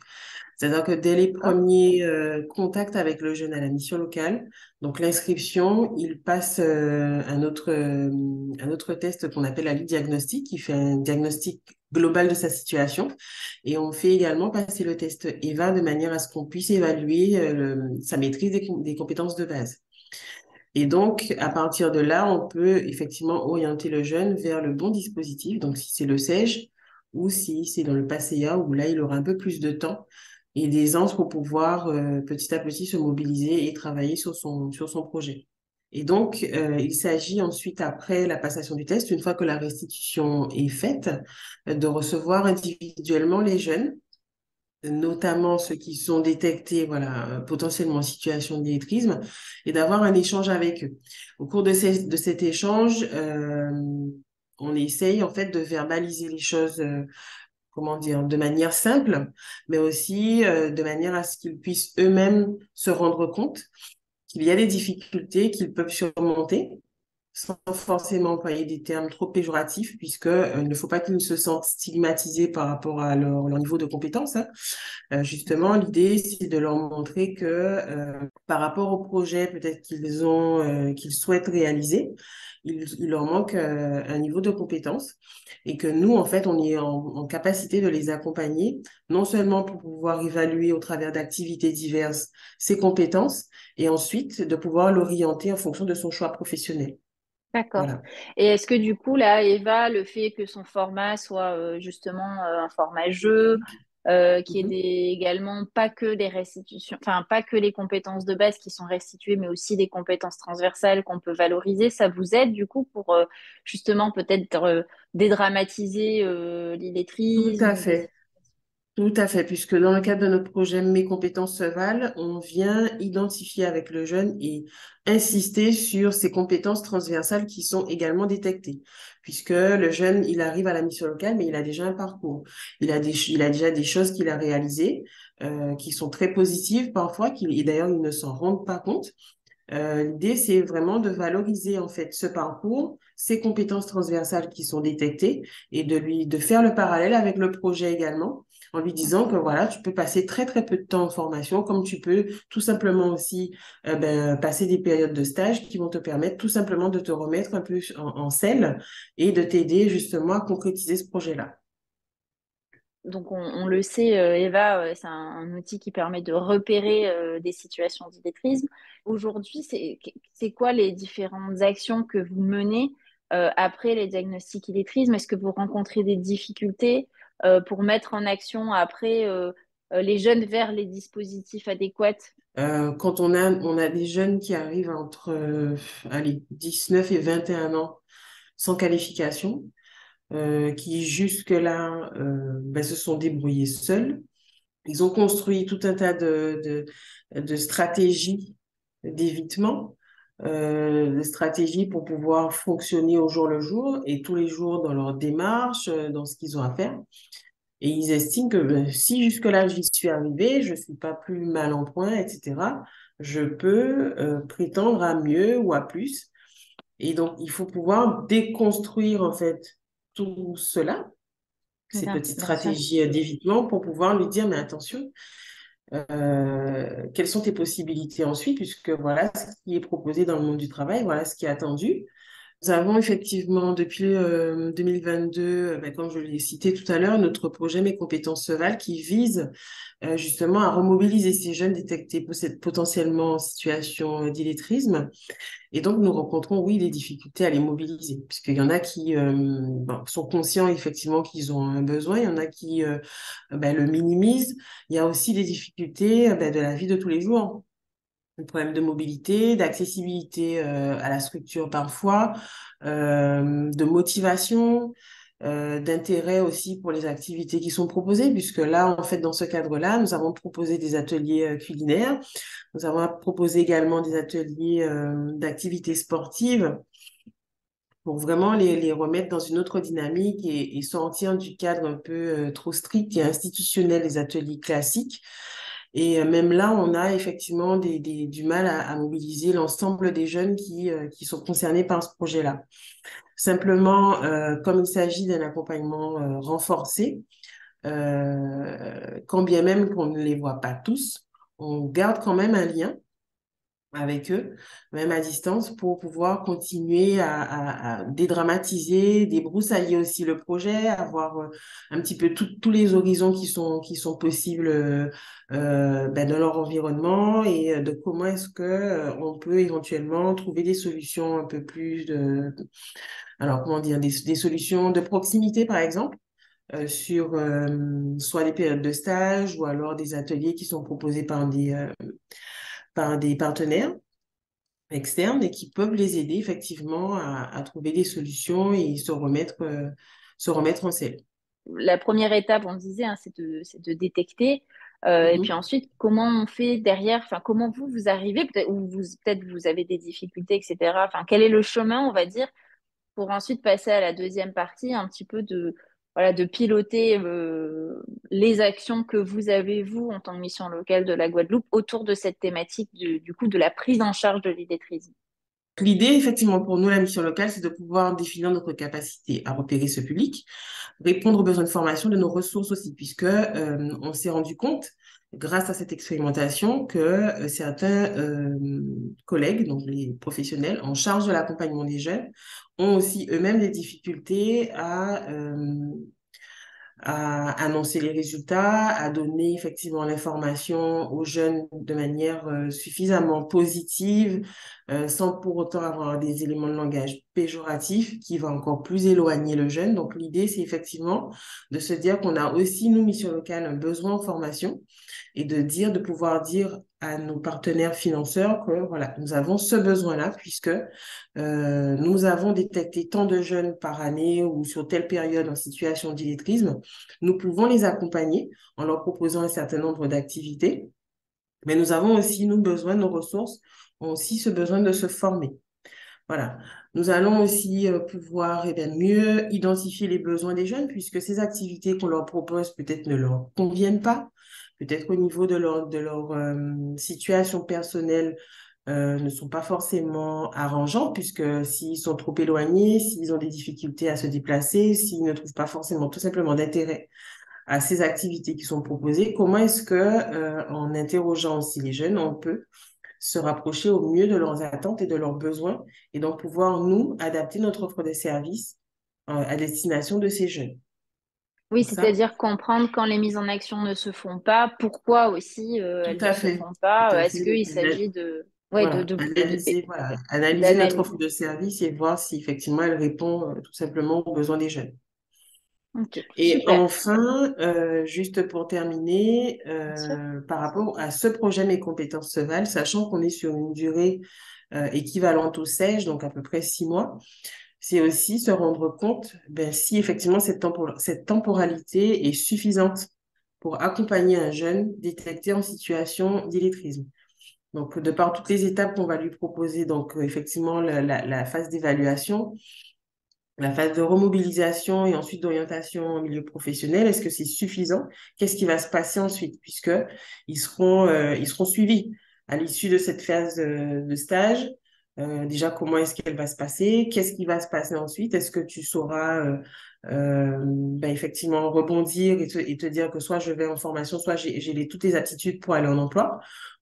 Speaker 5: C'est-à-dire que dès les premiers contacts avec le jeune à la mission locale, donc l'inscription, il passe un autre test qu'on appelle la Ligue diagnostic, qui fait un diagnostic global de sa situation. Et on fait également passer le test EVA de manière à ce qu'on puisse évaluer sa maîtrise des compétences de base. Et donc, à partir de là, on peut effectivement orienter le jeune vers le bon dispositif. Donc, si c'est le SEJ ou si c'est dans le PACEA, où là, il aura un peu plus de temps et des ans pour pouvoir petit à petit se mobiliser et travailler sur son projet. Et donc, il s'agit ensuite, après la passation du test, une fois que la restitution est faite, de recevoir individuellement les jeunes, notamment ceux qui sont détectés, voilà, potentiellement en situation d'illettrisme, et d'avoir un échange avec eux. Au cours de cet échange, on essaye en fait de verbaliser les choses, comment dire, de manière simple, mais aussi de manière à ce qu'ils puissent eux-mêmes se rendre compte qu'il y a des difficultés qu'ils peuvent surmonter sans forcément employer des termes trop péjoratifs, puisque il ne faut pas qu'ils se sentent stigmatisés par rapport à leur niveau de compétence, hein. Justement, l'idée, c'est de leur montrer que par rapport au projet peut-être qu'ils souhaitent réaliser, il leur manque un niveau de compétence et que nous, en fait, on est en capacité de les accompagner, non seulement pour pouvoir évaluer au travers d'activités diverses ses compétences et ensuite de pouvoir l'orienter en fonction de son choix professionnel.
Speaker 2: D'accord.
Speaker 5: Voilà.
Speaker 2: Et est-ce que du coup, là, Eva, le fait que son format soit justement un format jeu, qui est
Speaker 5: Mhm.
Speaker 2: également pas que les restitutions, enfin pas que les compétences de base qui sont restituées, mais aussi des compétences transversales qu'on peut valoriser, ça vous aide du coup pour justement peut-être dédramatiser
Speaker 5: Tout
Speaker 2: l'illettrisme
Speaker 5: à
Speaker 2: ou des...
Speaker 5: fait. Tout à fait, puisque dans le cadre de notre projet Mes compétences se valent, on vient identifier avec le jeune et insister sur ces compétences transversales qui sont également détectées. Puisque le jeune, il arrive à la mission locale, mais il a déjà un parcours. Il a déjà des choses qu'il a réalisées, qui sont très positives parfois, et d'ailleurs, il ne s'en rendent pas compte. L'idée, c'est vraiment de valoriser en fait ce parcours, ces compétences transversales qui sont détectées et de faire le parallèle avec le projet également, en lui disant que voilà, tu peux passer très très peu de temps en formation, comme tu peux tout simplement aussi passer des périodes de stage qui vont te permettre tout simplement de te remettre un peu en selle et de t'aider justement à concrétiser ce projet-là.
Speaker 2: Donc on le sait, Eva, c'est un outil qui permet de repérer des situations d'illettrisme. Aujourd'hui, c'est quoi les différentes actions que vous menez après les diagnostics illettrisme? Est-ce que vous rencontrez des difficultés pour mettre en action après les jeunes vers les dispositifs adéquats
Speaker 5: Quand on a des jeunes qui arrivent entre allez, 19 et 21 ans sans qualification, qui jusque-là ben, se sont débrouillés seuls. Ils ont construit tout un tas de stratégies d'évitement, de stratégies pour pouvoir fonctionner au jour le jour et tous les jours dans leur démarche, dans ce qu'ils ont à faire. Et ils estiment que ben, si jusque-là j'y suis arrivé, je suis pas plus mal en point, etc., je peux prétendre à mieux ou à plus. Et donc, il faut pouvoir déconstruire en fait tout cela, ces
Speaker 2: Bien,
Speaker 5: petites
Speaker 2: bien sûr.
Speaker 5: stratégies d'évitement pour pouvoir lui dire, mais attention, quelles sont tes possibilités ensuite, puisque voilà ce qui est proposé dans le monde du travail, voilà ce qui est attendu. Nous avons effectivement, depuis 2022, ben, comme je l'ai cité tout à l'heure, notre projet Mes compétences Cheval qui vise justement à remobiliser ces jeunes détectés potentiellement en situation d'illettrisme. Et donc, nous rencontrons, oui, des difficultés à les mobiliser, puisqu'il y en a qui bon, sont conscients effectivement qu'ils ont un besoin, il y en a qui ben, le minimisent. Il y a aussi des difficultés ben, de la vie de tous les jours. Un problème de mobilité, d'accessibilité à la structure parfois, de motivation, d'intérêt aussi pour les activités qui sont proposées, puisque là, en fait, dans ce cadre-là, nous avons proposé des ateliers culinaires, nous avons proposé également des ateliers d'activités sportives pour vraiment les remettre dans une autre dynamique et sortir du cadre un peu trop strict et institutionnel des ateliers classiques. Et même là, on a effectivement du mal à mobiliser l'ensemble des jeunes qui sont concernés par ce projet-là. Simplement, comme il s'agit d'un accompagnement renforcé, quand bien même qu'on ne les voit pas tous, on garde quand même un lien avec eux, même à distance, pour pouvoir continuer à dédramatiser, débroussailler aussi le projet, avoir un petit peu tous les horizons qui sont possibles ben, dans leur environnement et de comment est-ce que on peut éventuellement trouver des solutions un peu plus alors comment dire, des solutions de proximité par exemple. Sur soit des périodes de stage ou alors des ateliers qui sont proposés par des partenaires externes et qui peuvent les aider effectivement à trouver des solutions et se remettre en selle.
Speaker 2: La première étape, on disait, hein, c'est de détecter. Et puis
Speaker 5: Mhm.
Speaker 2: ensuite, comment on fait derrière, enfin, comment vous arrivez, peut-être, ou peut-être vous avez des difficultés, etc. Enfin, quel est le chemin, on va dire, pour ensuite passer à la deuxième partie, un petit peu voilà, de piloter les actions que vous avez, vous, en tant que mission locale de la Guadeloupe, autour de cette thématique du coup de la prise en charge de l'illettrisme.
Speaker 5: L'idée, effectivement, pour nous, la mission locale, c'est de pouvoir définir notre capacité à repérer ce public, répondre aux besoins de formation de nos ressources aussi, puisque on s'est rendu compte, grâce à cette expérimentation, que certains collègues, donc les professionnels en charge de l'accompagnement des jeunes, ont aussi eux-mêmes des difficultés à annoncer les résultats, à donner effectivement l'information aux jeunes de manière suffisamment positive, sans pour autant avoir des éléments de langage péjoratifs qui va encore plus éloigner le jeune. Donc l'idée, c'est effectivement de se dire qu'on a aussi, nous, mission locale, un besoin en formation et de pouvoir dire à nos partenaires financeurs que voilà, nous avons ce besoin-là puisque nous avons détecté tant de jeunes par année ou sur telle période en situation d'illettrisme. Nous pouvons les accompagner en leur proposant un certain nombre d'activités, mais nous avons aussi, nous, besoin, nos ressources ont aussi ce besoin de se former. Voilà. Nous allons aussi pouvoir eh bien, mieux identifier les besoins des jeunes puisque ces activités qu'on leur propose peut-être ne leur conviennent pas, peut-être au niveau de leur situation personnelle ne sont pas forcément arrangeants puisque s'ils sont trop éloignés, s'ils ont des difficultés à se déplacer, s'ils ne trouvent pas forcément tout simplement d'intérêt à ces activités qui sont proposées, comment est-ce que, en interrogeant aussi les jeunes, on peut se rapprocher au mieux de leurs attentes et de leurs besoins et donc pouvoir, nous, adapter notre offre de services à destination de ces jeunes.
Speaker 2: Oui,
Speaker 5: Donc ça,
Speaker 2: c'est-à-dire comprendre quand les mises en action ne se font pas, pourquoi aussi
Speaker 5: tout
Speaker 2: elles ne
Speaker 5: à
Speaker 2: se
Speaker 5: fait.
Speaker 2: font
Speaker 5: Tout
Speaker 2: pas.
Speaker 5: à
Speaker 2: Est-ce
Speaker 5: fait.
Speaker 2: qu'il
Speaker 5: Donc,
Speaker 2: s'agit ouais,
Speaker 5: voilà, analyser notre offre
Speaker 2: d'analyser.
Speaker 5: de service et voir si effectivement elle répond tout simplement aux besoins des jeunes.
Speaker 2: Ok,
Speaker 5: Et
Speaker 2: super.
Speaker 5: enfin, juste pour terminer,
Speaker 2: Bien sûr.
Speaker 5: par rapport à ce projet Mes compétences se valent, sachant qu'on est sur une durée équivalente au SEJ, donc à peu près 6 mois, c'est aussi se rendre compte si effectivement cette temporalité est suffisante pour accompagner un jeune détecté en situation d'illettrisme. Donc, de par toutes les étapes qu'on va lui proposer, donc effectivement la phase d'évaluation, la phase de remobilisation et ensuite d'orientation en milieu professionnel, est-ce que c'est suffisant? Qu'est-ce qui va se passer ensuite? Puisque ils seront suivis à l'issue de cette phase de stage. Déjà, comment est-ce qu'elle va se passer? Qu'est-ce qui va se passer ensuite? Est-ce que tu sauras effectivement rebondir et te dire que soit je vais en formation, soit j'ai toutes les aptitudes pour aller en emploi?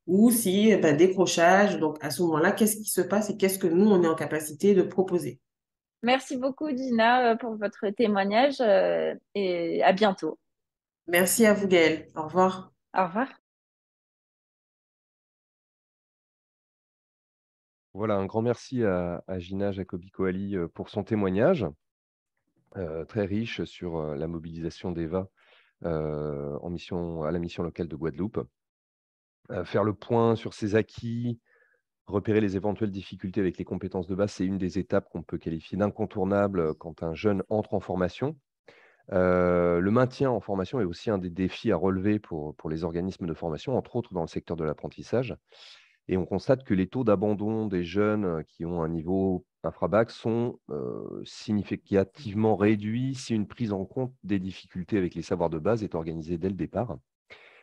Speaker 5: Ou si décrochage, donc à ce moment-là, qu'est-ce qui se passe et qu'est-ce que nous, on est en capacité de proposer?
Speaker 2: Merci beaucoup, Dina, pour votre témoignage et à bientôt.
Speaker 5: Merci à vous, Gaëlle. Au revoir.
Speaker 2: Au revoir.
Speaker 1: Voilà, un grand merci à Gina Jacobi-Coali pour son témoignage, très riche sur la mobilisation d'Eva à la mission locale de Guadeloupe. Faire le point sur ses acquis, repérer les éventuelles difficultés avec les compétences de base, c'est une des étapes qu'on peut qualifier d'incontournable quand un jeune entre en formation. Le maintien en formation est aussi un des défis à relever pour les organismes de formation, entre autres dans le secteur de l'apprentissage. Et on constate que les taux d'abandon des jeunes qui ont un niveau infra-bac sont significativement réduits si une prise en compte des difficultés avec les savoirs de base est organisée dès le départ.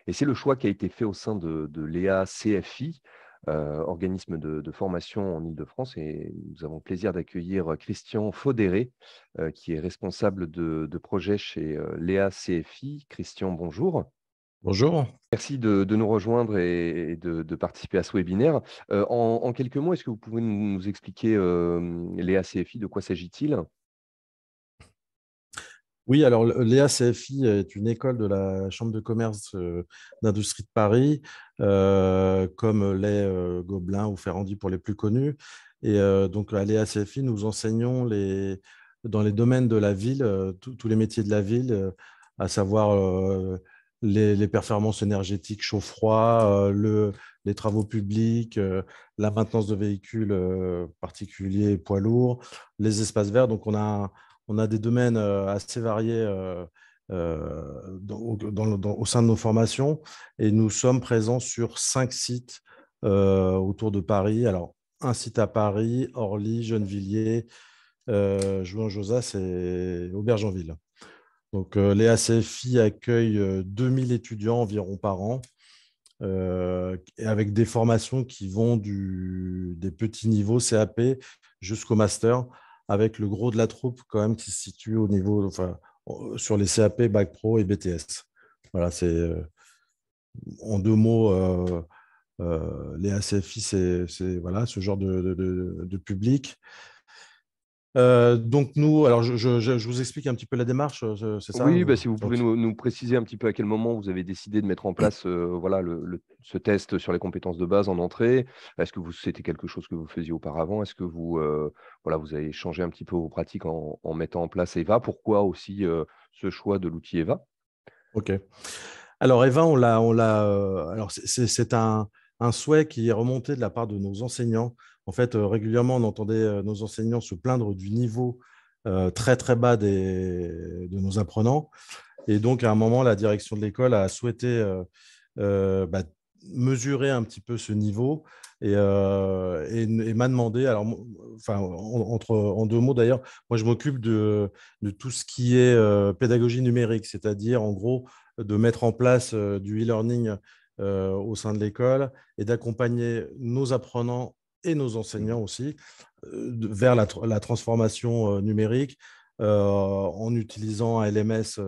Speaker 1: Et c'est le choix qui a été fait au sein de l'EA-CFI, organisme de formation en Île-de-France. Et nous avons le plaisir d'accueillir Christian Faudéré, qui est responsable de projet chez l'EA-CFI. Christian, bonjour.
Speaker 6: Bonjour.
Speaker 1: Merci de nous rejoindre et de participer à ce webinaire. En quelques mots, est-ce que vous pouvez nous expliquer l'EA-CFI, de quoi s'agit-il?
Speaker 6: Oui, alors l'EA-CFI est une école de la Chambre de commerce d'industrie de Paris, comme l'est Gobelin ou Ferrandi pour les plus connus. Et donc à l'EA-CFI, nous enseignons dans les domaines de la ville, tous les métiers de la ville, à savoir les performances énergétiques chaud-froid, les travaux publics, la maintenance de véhicules particuliers et poids lourds, les espaces verts. Donc on a des domaines assez variés au sein de nos formations et nous sommes présents sur 5 sites autour de Paris. Alors, un site à Paris, Orly, Gennevilliers, Jouan-Josas et Aubergenville. Donc, les ACFI accueillent 2000 étudiants environ par an, et avec des formations qui vont des petits niveaux CAP jusqu'au master, avec le gros de la troupe quand même qui se situe au niveau, enfin, sur les CAP, Bac Pro et BTS. Voilà, c'est en 2 mots, les ACFI, c'est voilà, ce genre de public. Donc nous, alors je vous explique un petit peu la démarche, c'est ça?
Speaker 1: Oui, bah, si vous pouvez nous préciser un petit peu à quel moment vous avez décidé de mettre en place voilà, ce test sur les compétences de base en entrée. Est-ce que c'était quelque chose que vous faisiez auparavant? Est-ce que voilà, vous avez changé un petit peu vos pratiques en mettant en place EVA? Pourquoi aussi ce choix de l'outil EVA?
Speaker 6: Ok. Alors Eva, alors c'est un souhait qui est remonté de la part de nos enseignants. En fait, régulièrement, on entendait nos enseignants se plaindre du niveau très très bas de nos apprenants. Et donc, à un moment, la direction de l'école a souhaité bah, mesurer un petit peu ce niveau et m'a demandé, alors, enfin, en 2 mots d'ailleurs, moi je m'occupe de tout ce qui est pédagogie numérique, c'est-à-dire en gros de mettre en place du e-learning au sein de l'école et d'accompagner nos apprenants et nos enseignants aussi vers la transformation numérique en utilisant un LMS,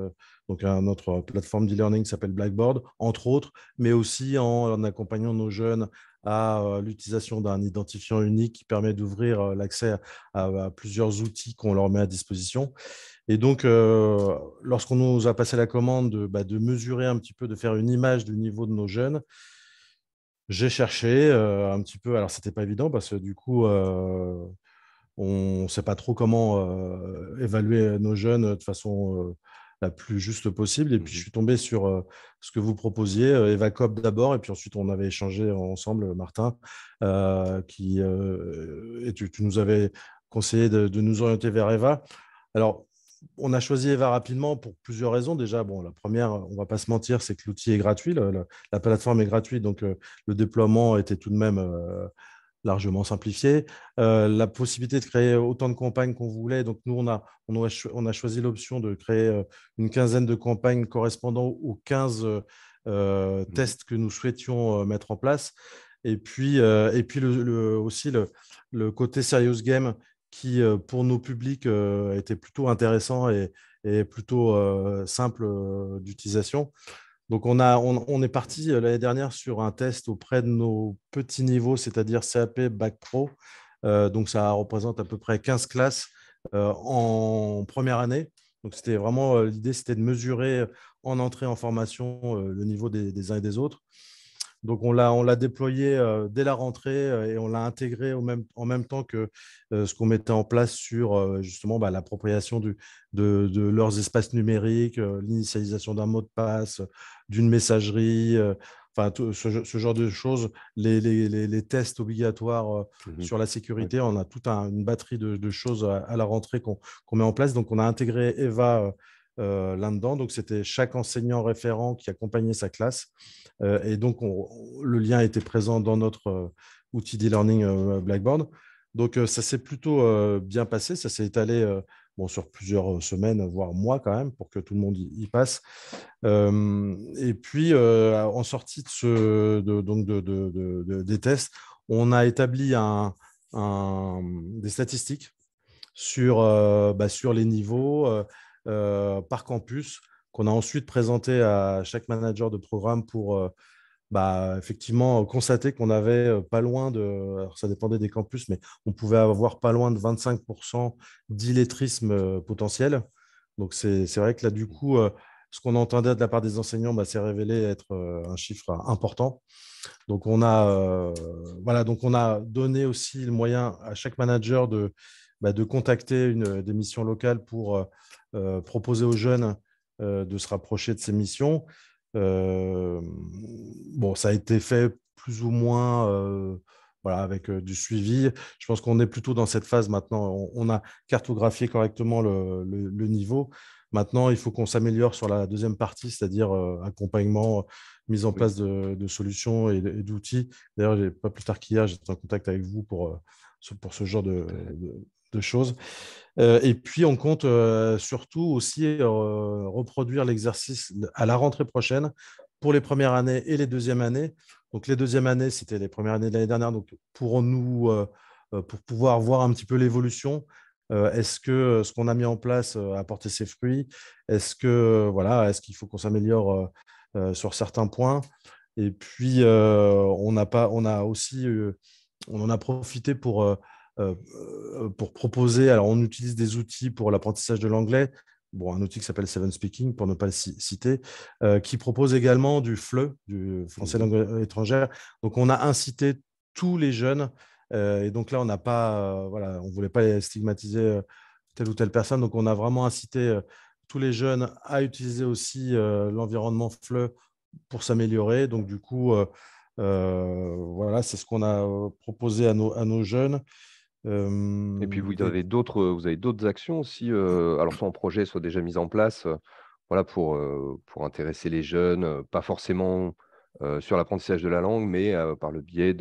Speaker 6: donc notre plateforme d'e-learning qui s'appelle Blackboard, entre autres, mais aussi en accompagnant nos jeunes à l'utilisation d'un identifiant unique qui permet d'ouvrir l'accès à plusieurs outils qu'on leur met à disposition. Et donc, lorsqu'on nous a passé la commande de mesurer un petit peu, de faire une image du niveau de nos jeunes, j'ai cherché un petit peu. Alors, c'était pas évident parce que du coup, on ne sait pas trop comment évaluer nos jeunes de façon la plus juste possible. Et puis, je
Speaker 1: Mhm.
Speaker 6: suis tombé sur ce que vous proposiez, Eva Cobb d'abord, et puis ensuite, on avait échangé ensemble, Martin, et tu nous avais conseillé de nous orienter vers Eva. Alors, on a choisi Eva rapidement pour plusieurs raisons. Déjà, bon, la première, on ne va pas se mentir, c'est que l'outil est gratuit, la plateforme est gratuite, donc le déploiement était tout de même largement simplifié. La possibilité de créer autant de campagnes qu'on voulait. Donc, nous, on a choisi l'option de créer une quinzaine de campagnes correspondant aux 15
Speaker 1: Mhm.
Speaker 6: tests que nous souhaitions mettre en place. Et puis aussi le côté serious game qui, pour nos publics, était plutôt intéressant et plutôt simple d'utilisation. Donc, on est parti l'année dernière sur un test auprès de nos petits niveaux, c'est-à-dire CAP, Bac Pro. Donc, ça représente à peu près 15 classes en première année. Donc, c'était vraiment l'idée, c'était de mesurer en entrée en formation le niveau des uns et des autres. Donc, on l'a déployé dès la rentrée et on l'a intégré en même temps que ce qu'on mettait en place sur justement l'appropriation de leurs espaces numériques, l'initialisation d'un mot de passe, d'une messagerie, enfin, ce genre de choses, les tests obligatoires
Speaker 1: Mhm.
Speaker 6: sur la
Speaker 1: Ouais.
Speaker 6: sécurité. On a toute une batterie de choses à la rentrée qu'on met en place. Donc, on a intégré Eva là-dedans. Donc, c'était chaque enseignant référent qui accompagnait sa classe. Et donc, le lien était présent dans notre outil d'e-learning Blackboard. Donc, ça s'est plutôt bien passé. Ça s'est étalé sur plusieurs semaines, voire mois quand même, pour que tout le monde y passe. Et puis, en sortie des tests, on a établi des statistiques sur les niveaux par campus qu'on a ensuite présenté à chaque manager de programme pour effectivement constater qu'on avait pas loin de, alors ça dépendait des campus, mais on pouvait avoir pas loin de 25% d'illettrisme potentiel. Donc c'est vrai que là, du coup, ce qu'on entendait de la part des enseignants s'est révélé être un chiffre important. Donc donc on a donné aussi le moyen à chaque manager de contacter des missions locales pour proposer aux jeunes de se rapprocher de ces missions. Bon, ça a été fait plus ou moins avec du suivi. Je pense qu'on est plutôt dans cette phase maintenant. On a cartographié correctement le niveau. Maintenant, il faut qu'on s'améliore sur la deuxième partie, c'est-à-dire accompagnement, mise en
Speaker 1: Oui.
Speaker 6: place de solutions et d'outils. D'ailleurs, pas plus tard qu'hier, j'étais en contact avec vous pour ce genre de choses. Et puis, on compte surtout aussi reproduire l'exercice à la rentrée prochaine pour les premières années et les deuxièmes années. Donc, les deuxièmes années, c'était les premières années de l'année dernière. Donc, pour pouvoir voir un petit peu l'évolution, est-ce que ce qu'on a mis en place a porté ses fruits? Est-ce qu'il faut qu'on s'améliore sur certains points? Et puis, on en a profité pour proposer. Alors, on utilise des outils pour l'apprentissage de l'anglais. Bon, un outil qui s'appelle Seven Speaking, pour ne pas le citer, qui propose également du FLE, du français
Speaker 1: Mhm.
Speaker 6: langue étrangère. Donc, on a incité tous les jeunes. Et donc là, on n'a pas, on ne voulait pas stigmatiser telle ou telle personne. Donc, on a vraiment incité tous les jeunes à utiliser aussi l'environnement FLE pour s'améliorer. Donc, du coup, c'est ce qu'on a proposé à nos jeunes.
Speaker 1: Et puis
Speaker 6: Et
Speaker 1: vous avez d'autres actions aussi, alors soit en projet, soit déjà mises en place, pour intéresser les jeunes, pas forcément sur l'apprentissage de la langue, mais par le biais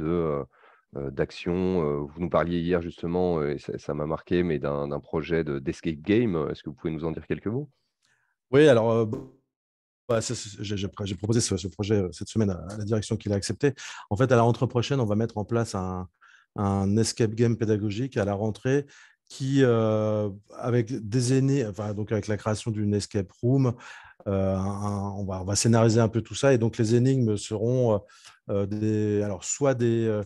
Speaker 1: d'actions. Vous nous parliez hier justement, et ça m'a marqué, mais d'un projet d'escape game. Est-ce que vous pouvez nous en dire quelques mots?
Speaker 6: oui, alors, j'ai proposé ce projet cette semaine à la direction qui l'a accepté. En fait, à la rentrée prochaine, on va mettre en place un escape game pédagogique à la rentrée qui, avec des aînés, enfin, donc avec la création d'une escape room, on va scénariser un peu tout ça. Et donc, les énigmes seront soit des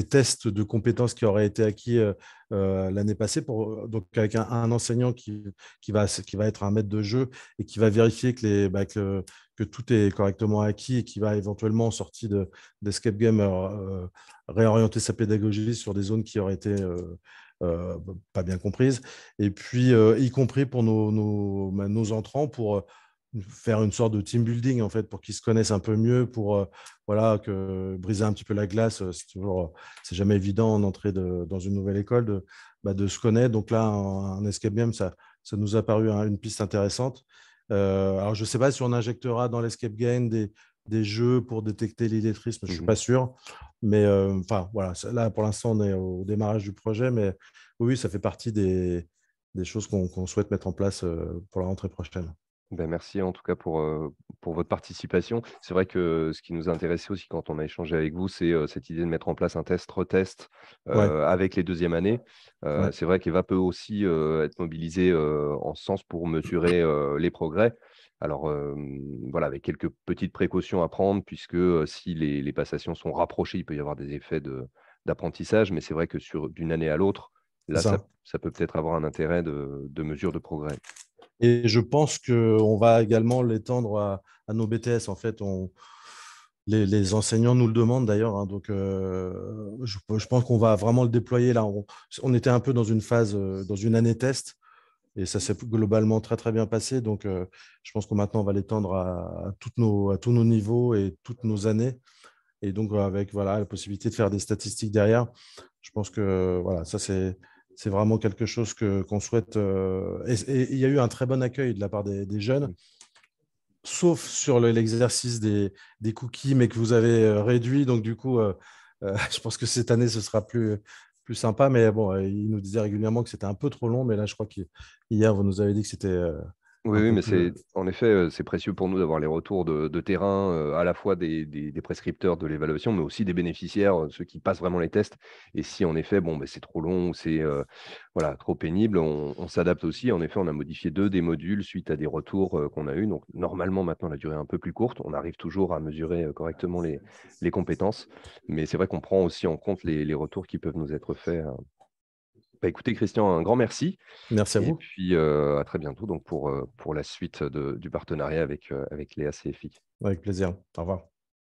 Speaker 6: tests de compétences qui auraient été acquis l'année passée, donc avec un enseignant qui va être un maître de jeu et qui va vérifier que tout est correctement acquis et qui va éventuellement, en sortie d'Escape Game, réorienter sa pédagogie sur des zones qui auraient été pas bien comprises. Et puis, y compris pour nos entrants, pour faire une sorte de team building, en fait, pour qu'ils se connaissent un peu mieux, pour voilà, briser un petit peu la glace. C'est jamais évident en entrée dans une nouvelle école de se connaître. Donc là, un escape game, ça nous a paru une piste intéressante. Alors, je ne sais pas si on injectera dans l'escape game des jeux pour détecter l'illettrisme, je ne suis pas sûr. Mais enfin, voilà, là, pour l'instant, on est au démarrage du projet. Mais oui, ça fait partie des choses qu'on souhaite mettre en place pour la rentrée prochaine.
Speaker 1: Ben, merci en tout cas pour votre participation. C'est vrai que ce qui nous a intéressé aussi quand on a échangé avec vous, c'est cette idée de mettre en place un test-retest
Speaker 6: Ouais,
Speaker 1: avec les deuxièmes années.
Speaker 6: ouais,
Speaker 1: C'est vrai qu'Eva peut aussi être mobilisée en ce sens pour mesurer les progrès. Alors voilà, avec quelques petites précautions à prendre, puisque si les passations sont rapprochées, il peut y avoir des effets d'apprentissage, mais c'est vrai que d'une année à l'autre,
Speaker 6: c'est
Speaker 1: là,
Speaker 6: ça.
Speaker 1: ça peut peut-être avoir un intérêt de mesure de progrès.
Speaker 6: Et je pense qu'on va également l'étendre à nos BTS. En fait, les enseignants nous le demandent d'ailleurs, hein. Donc, je pense qu'on va vraiment le déployer là. On était un peu dans une phase, dans une année test, et ça s'est globalement très, très bien passé. Donc, je pense que maintenant, on va l'étendre à tous nos niveaux et toutes nos années. Et donc, avec voilà, la possibilité de faire des statistiques derrière, je pense que voilà, ça, c'est vraiment quelque chose qu'on souhaite. Et il y a eu un très bon accueil de la part des jeunes, sauf sur l'exercice des cookies, mais que vous avez réduit. Donc, du coup, je pense que cette année, ce sera plus sympa. Mais bon, ils nous disaient régulièrement que c'était un peu trop long. Mais là, je crois qu'hier, vous nous avez dit que c'était
Speaker 1: Oui,
Speaker 6: un
Speaker 1: oui,
Speaker 6: peu
Speaker 1: mais
Speaker 6: plus.
Speaker 1: en effet, c'est précieux pour nous d'avoir les retours de terrain, à la fois des prescripteurs de l'évaluation, mais aussi des bénéficiaires, ceux qui passent vraiment les tests. Et si en effet, bon, ben, c'est trop long ou c'est voilà, trop pénible, on s'adapte aussi. En effet, on a modifié deux des modules suite à des retours qu'on a eus. Donc normalement, maintenant, la durée est un peu plus courte. On arrive toujours à mesurer correctement les compétences. Mais c'est vrai qu'on prend aussi en compte les retours qui peuvent nous être faits. Bah, écoutez, Christian, un grand merci.
Speaker 6: Merci à
Speaker 1: Et
Speaker 6: vous.
Speaker 1: puis, à très bientôt donc pour la suite du partenariat avec Léa CFI.
Speaker 6: Avec plaisir. Au revoir.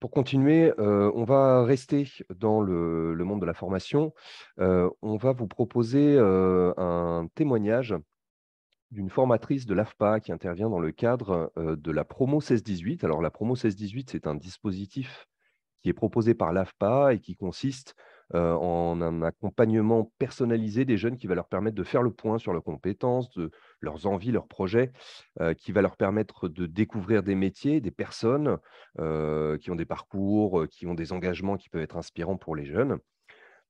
Speaker 1: Pour continuer, on va rester dans le monde de la formation. On va vous proposer un témoignage d'une formatrice de l'AFPA qui intervient dans le cadre de la promo 16-18. Alors, la promo 16-18, c'est un dispositif qui est proposé par l'AFPA et qui consiste en un accompagnement personnalisé des jeunes qui va leur permettre de faire le point sur leurs compétences, leurs envies, leurs projets, qui va leur permettre de découvrir des métiers, des personnes qui ont des parcours, qui ont des engagements qui peuvent être inspirants pour les jeunes.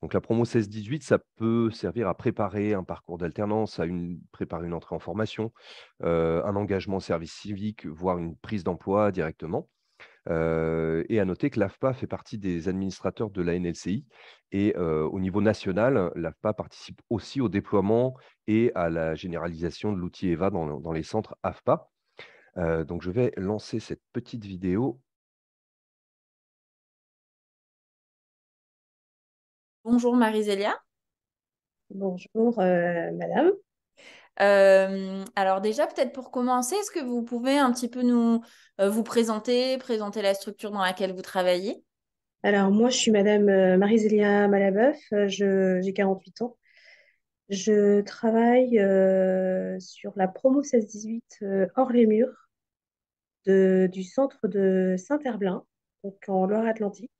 Speaker 1: Donc la promo 16-18, ça peut servir à préparer un parcours d'alternance, préparer une entrée en formation, un engagement au service civique, voire une prise d'emploi directement. Et à noter que l'AFPA fait partie des administrateurs de la NLCI et au niveau national, l'AFPA participe aussi au déploiement et à la généralisation de l'outil EVA dans les centres AFPA. Donc je vais lancer cette petite vidéo.
Speaker 2: Bonjour Marie-Zélia.
Speaker 7: Bonjour, madame.
Speaker 2: Alors déjà, peut-être pour commencer, est-ce que vous pouvez un petit peu vous présenter la structure dans laquelle vous travaillez?
Speaker 7: Alors, moi, je suis madame Marie-Zélia Malabeuf, j'ai 48 ans. Je travaille sur la promo 16-18 hors les murs du centre de Saint-Herblain, donc en Loire-Atlantique.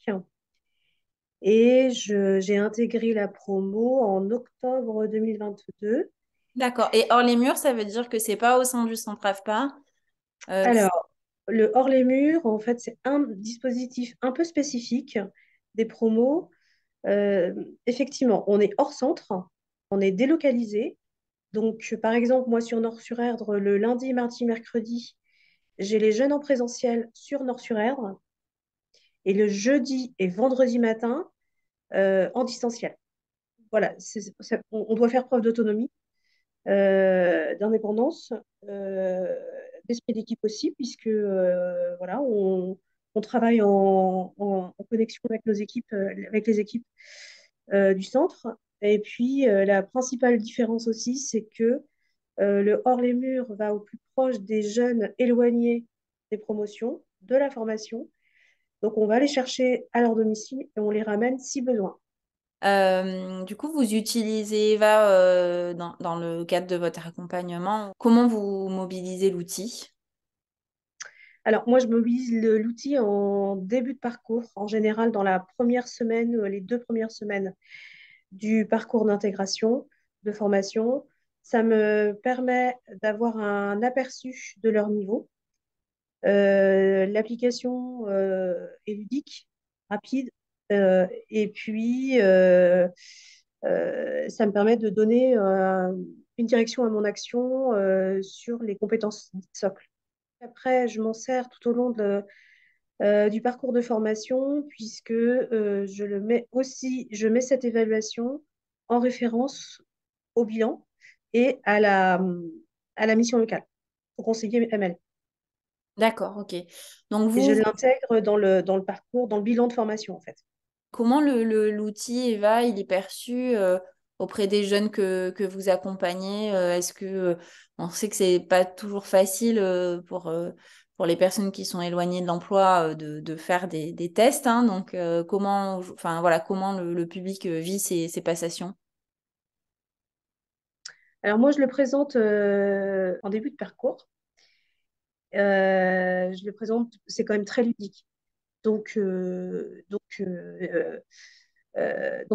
Speaker 7: Et j'ai intégré la promo en octobre 2022.
Speaker 2: D'accord. Et hors les murs, ça veut dire que c'est pas au sein du centre AFPA. Euh,
Speaker 7: Alors, le hors les murs, en fait, c'est un dispositif un peu spécifique des promos. Euh, Effectivement, on est hors centre, on est délocalisé. Donc, par exemple, moi, sur Nord-sur-Erdre, le lundi, mardi, mercredi, j'ai les jeunes en présentiel sur Nord-sur-Erdre. Et le jeudi et vendredi matin, en distanciel. Voilà, on doit faire preuve d'autonomie, d'indépendance, d'esprit d'équipe aussi, puisque voilà, on travaille en connexion avec nos équipes, avec les équipes du centre. Et puis, la principale différence aussi, c'est que le hors les murs va au plus proche des jeunes éloignés des promotions, de la formation. Donc, on va les chercher à leur domicile et on les ramène si besoin.
Speaker 2: Du coup, vous utilisez Eva dans le cadre de votre accompagnement. Comment vous mobilisez l'outil?
Speaker 7: Alors, moi, je mobilise l'outil en début de parcours, en général dans la première semaine, les 2 premières semaines du parcours d'intégration, de formation. Ça me permet d'avoir un aperçu de leur niveau. L'application est ludique, rapide, et puis ça me permet de donner une direction à mon action sur les compétences socles. Après, je m'en sers tout au long du parcours de formation, puisque je mets cette évaluation en référence au bilan et à la mission locale, au conseiller ML.
Speaker 2: D'accord, ok. Donc,
Speaker 7: Et je l'intègre dans le parcours, dans le bilan de formation, en fait.
Speaker 2: comment l'outil Eva, il est perçu auprès des jeunes que vous accompagnez? Est-ce que on sait que c'est pas toujours facile pour les personnes qui sont éloignées de l'emploi de faire des tests, hein, donc enfin voilà, comment le public vit ces passations?
Speaker 7: Alors moi, je le présente en début de parcours. Je le présente, c'est quand même très ludique. Donc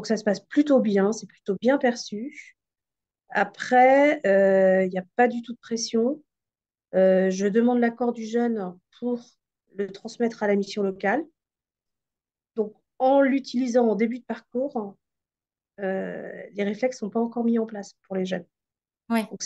Speaker 7: ça se passe plutôt bien, c'est plutôt bien perçu. Après, il n'y a pas du tout de pression. Je demande l'accord du jeune pour le transmettre à la mission locale. Donc, en l'utilisant en début de parcours, les réflexes ne sont pas encore mis en place pour les jeunes.
Speaker 2: Oui.
Speaker 7: Donc,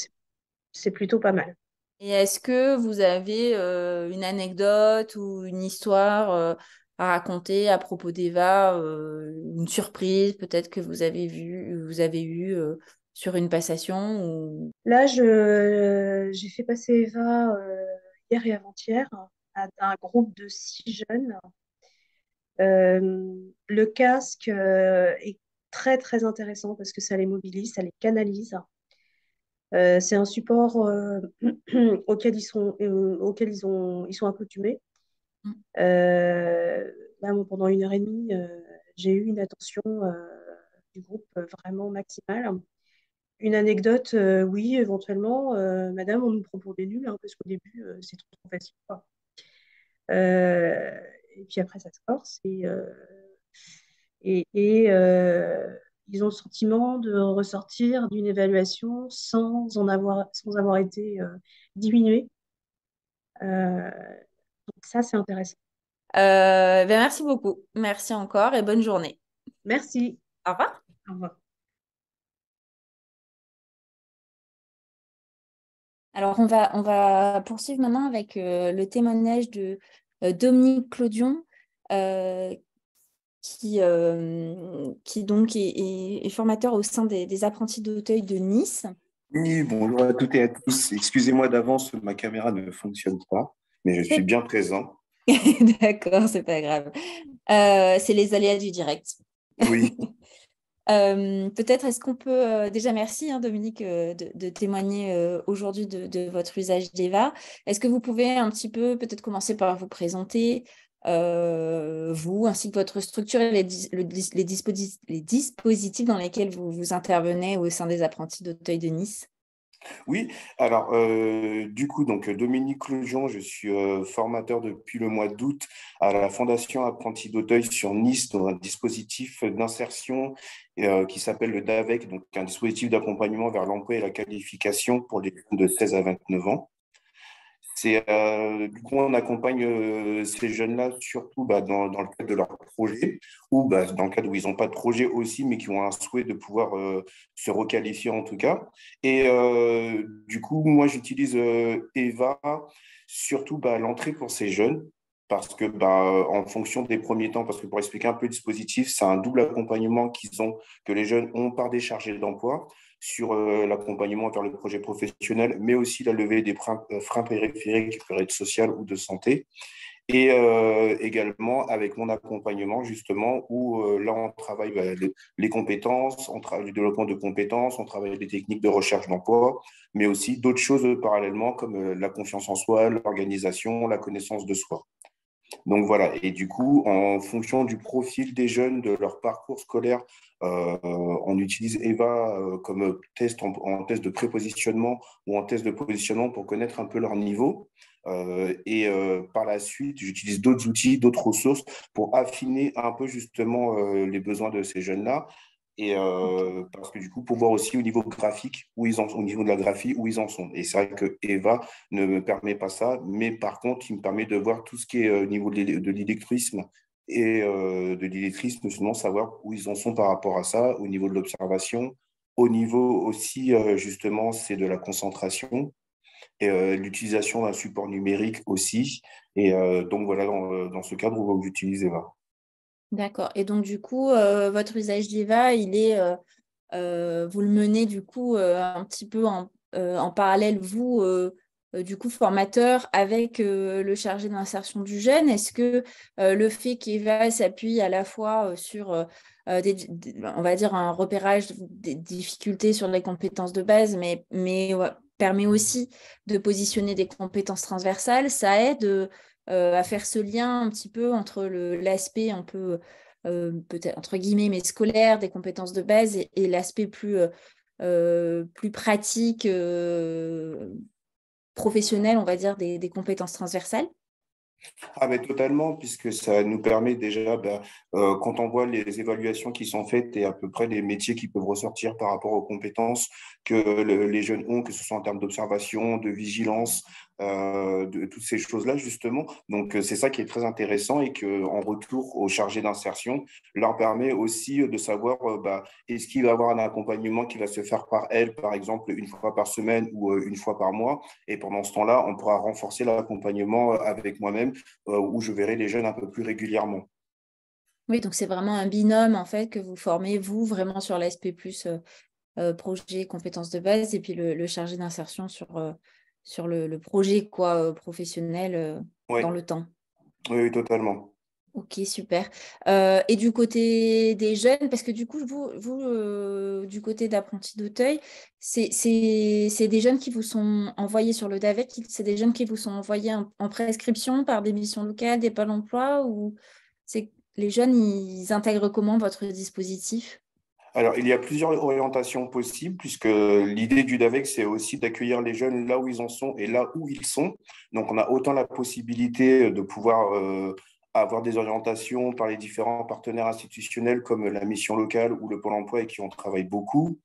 Speaker 7: c'est plutôt pas mal.
Speaker 2: Et est-ce que vous avez une anecdote ou une histoire à raconter à propos d'Eva, une surprise peut-être que vous avez eu sur une passation ou...
Speaker 7: Là, j'ai fait passer Eva hier et avant-hier à un groupe de 6 jeunes. Le casque est très, très intéressant parce que ça les mobilise, ça les canalise. C'est un support auquel ils sont accoutumés. Là, moi, pendant 1 heure et demie, j'ai eu une attention du groupe vraiment maximale. Une anecdote, oui, éventuellement, madame, on nous prend pour des nuls, hein, parce qu'au début, c'est trop facile, quoi. Et puis après, ça se corse et ils ont le sentiment de ressortir d'une évaluation sans avoir été diminués. Donc ça, c'est intéressant.
Speaker 2: Merci beaucoup. Merci encore et bonne journée.
Speaker 7: Merci.
Speaker 2: Au revoir.
Speaker 7: Au revoir.
Speaker 2: Alors, on va poursuivre maintenant avec le témoignage de Dominique Clodion, qui donc est formateur au sein des apprentis d'Auteuil de Nice.
Speaker 8: Oui, bonjour à toutes et à tous. Excusez-moi d'avance, ma caméra ne fonctionne pas, mais je suis bien présent.
Speaker 2: D'accord, c'est pas grave. C'est les aléas du direct.
Speaker 8: Oui.
Speaker 2: Peut-être est-ce qu'on peut déjà merci hein, Dominique de témoigner aujourd'hui de votre usage d'Eva. Est-ce que vous pouvez un petit peu peut-être commencer par vous présenter vous ainsi que votre structure et les dispositifs dans lesquels vous intervenez au sein des apprentis d'Auteuil de Nice?
Speaker 8: Oui, alors du coup, donc Dominique Clojon, je suis formateur depuis le mois d'août à la Fondation Apprentis d'Auteuil sur Nice dans un dispositif d'insertion qui s'appelle le DAVEC, donc un dispositif d'accompagnement vers l'emploi et la qualification pour les jeunes de 16 à 29 ans. Du coup, on accompagne ces jeunes-là surtout dans le cadre de leur projet ou dans le cadre où ils n'ont pas de projet aussi, mais qui ont un souhait de pouvoir se requalifier en tout cas. Et du coup, moi, j'utilise Eva surtout à l'entrée pour ces jeunes parce que en fonction des premiers temps, parce que pour expliquer un peu le dispositif, c'est un double accompagnement que les jeunes ont par des chargés d'emploi sur l'accompagnement vers le projet professionnel, mais aussi la levée des freins périphériques qui peuvent être sociaux ou de santé. Et également avec mon accompagnement, justement, où là, on travaille les compétences, on travaille le développement de compétences, on travaille les techniques de recherche d'emploi, mais aussi d'autres choses parallèlement, comme la confiance en soi, l'organisation, la connaissance de soi. Donc voilà, et du coup, en fonction du profil des jeunes, de leur parcours scolaire, on utilise EVA comme test en test de prépositionnement ou en test de positionnement pour connaître un peu leur niveau. Par la suite, j'utilise d'autres outils, d'autres ressources pour affiner un peu justement les besoins de ces jeunes-là. Parce que du coup, pour voir aussi au niveau graphique, où ils en sont, au niveau de la graphie, où ils en sont. Et c'est vrai que Eva ne me permet pas ça, mais par contre, il me permet de voir tout ce qui est au niveau de l'illettrisme et de l'illettrisme, justement, savoir où ils en sont par rapport à ça, au niveau de l'observation, au niveau aussi, justement, c'est de la concentration et l'utilisation d'un support numérique aussi. Donc voilà, dans ce cadre où j'utilise Eva.
Speaker 2: D'accord. Et donc, du coup, votre usage d'EVA, vous le menez du coup un petit peu en parallèle, vous, du coup, formateur avec le chargé d'insertion du jeune. Est-ce que le fait qu'EVA s'appuie à la fois sur, on va dire, un repérage des difficultés sur les compétences de base, mais ouais, permet aussi de positionner des compétences transversales, ça aide à faire ce lien un petit peu entre l'aspect un peu peut-être entre guillemets, mais scolaire, des compétences de base et l'aspect plus pratique, professionnel, on va dire, des compétences transversales.
Speaker 8: Ah, mais totalement, puisque ça nous permet déjà, quand on voit les évaluations qui sont faites et à peu près les métiers qui peuvent ressortir par rapport aux compétences que les jeunes ont, que ce soit en termes d'observation, de vigilance, de toutes ces choses-là, justement. Donc, c'est ça qui est très intéressant et qu'en retour au chargé d'insertion, leur permet aussi de savoir, est-ce qu'il va y avoir un accompagnement qui va se faire par elle, par exemple, une fois par semaine ou une fois par mois. Et pendant ce temps-là, on pourra renforcer l'accompagnement avec moi-même où je verrai les jeunes un peu plus régulièrement.
Speaker 2: Oui, donc c'est vraiment un binôme en fait que vous formez, vous, vraiment sur l'aspect plus projet, compétences de base, et puis le chargé d'insertion sur le projet quoi, professionnel
Speaker 8: Oui,
Speaker 2: dans le temps.
Speaker 8: oui, oui, totalement.
Speaker 2: Ok, super. Et du côté des jeunes, parce que du coup, du côté d'Apprenti d'Auteuil, c'est des jeunes qui vous sont envoyés sur le DAVEC, c'est des jeunes qui vous sont envoyés en prescription par des missions locales, des pôles emploi, ou c'est les jeunes, ils intègrent comment votre dispositif?
Speaker 8: Alors, il y a plusieurs orientations possibles, puisque l'idée du DAVEC, c'est aussi d'accueillir les jeunes là où ils en sont et là où ils sont. Donc, on a autant la possibilité de pouvoir avoir des orientations par les différents partenaires institutionnels comme la mission locale ou le Pôle emploi et qui on travaille beaucoup,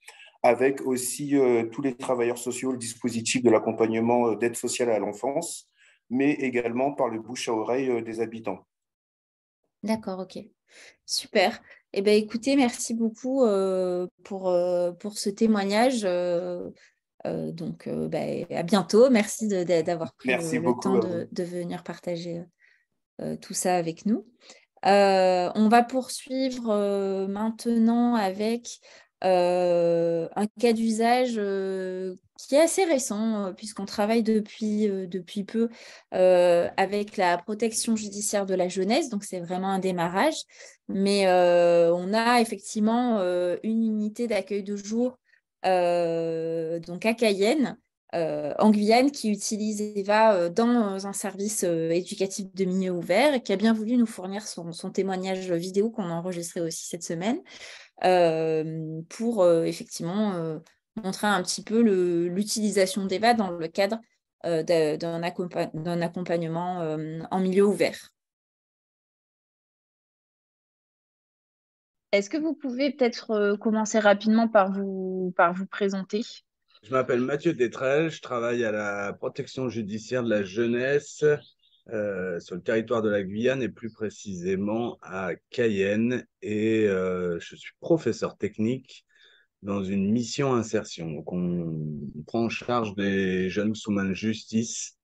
Speaker 8: avec aussi tous les travailleurs sociaux, le dispositif de l'accompagnement d'aide sociale à l'enfance, mais également par le bouche à oreille des habitants.
Speaker 2: D'accord, ok. Super. Eh bien, écoutez, merci beaucoup pour ce témoignage. À bientôt. Merci d'avoir pris
Speaker 8: Merci
Speaker 2: le temps
Speaker 8: beaucoup à vous.
Speaker 2: de venir partager tout ça avec nous. On va poursuivre maintenant avec un cas d'usage qui est assez récent, puisqu'on travaille depuis peu avec la protection judiciaire de la jeunesse, donc c'est vraiment un démarrage. Mais on a effectivement une unité d'accueil de jour donc à Cayenne, en Guyane, qui utilise EVA dans un service éducatif de milieu ouvert et qui a bien voulu nous fournir son témoignage vidéo qu'on a enregistré aussi cette semaine pour effectivement montrer un petit peu l'utilisation d'EVA dans le cadre d'un accompagnement en milieu ouvert. Est-ce que vous pouvez peut-être commencer rapidement par vous présenter?
Speaker 9: Je m'appelle Mathieu Détrel, je travaille à la protection judiciaire de la jeunesse sur le territoire de la Guyane et plus précisément à Cayenne et je suis professeur technique dans une mission insertion. Donc on prend en charge des jeunes sous main de justice,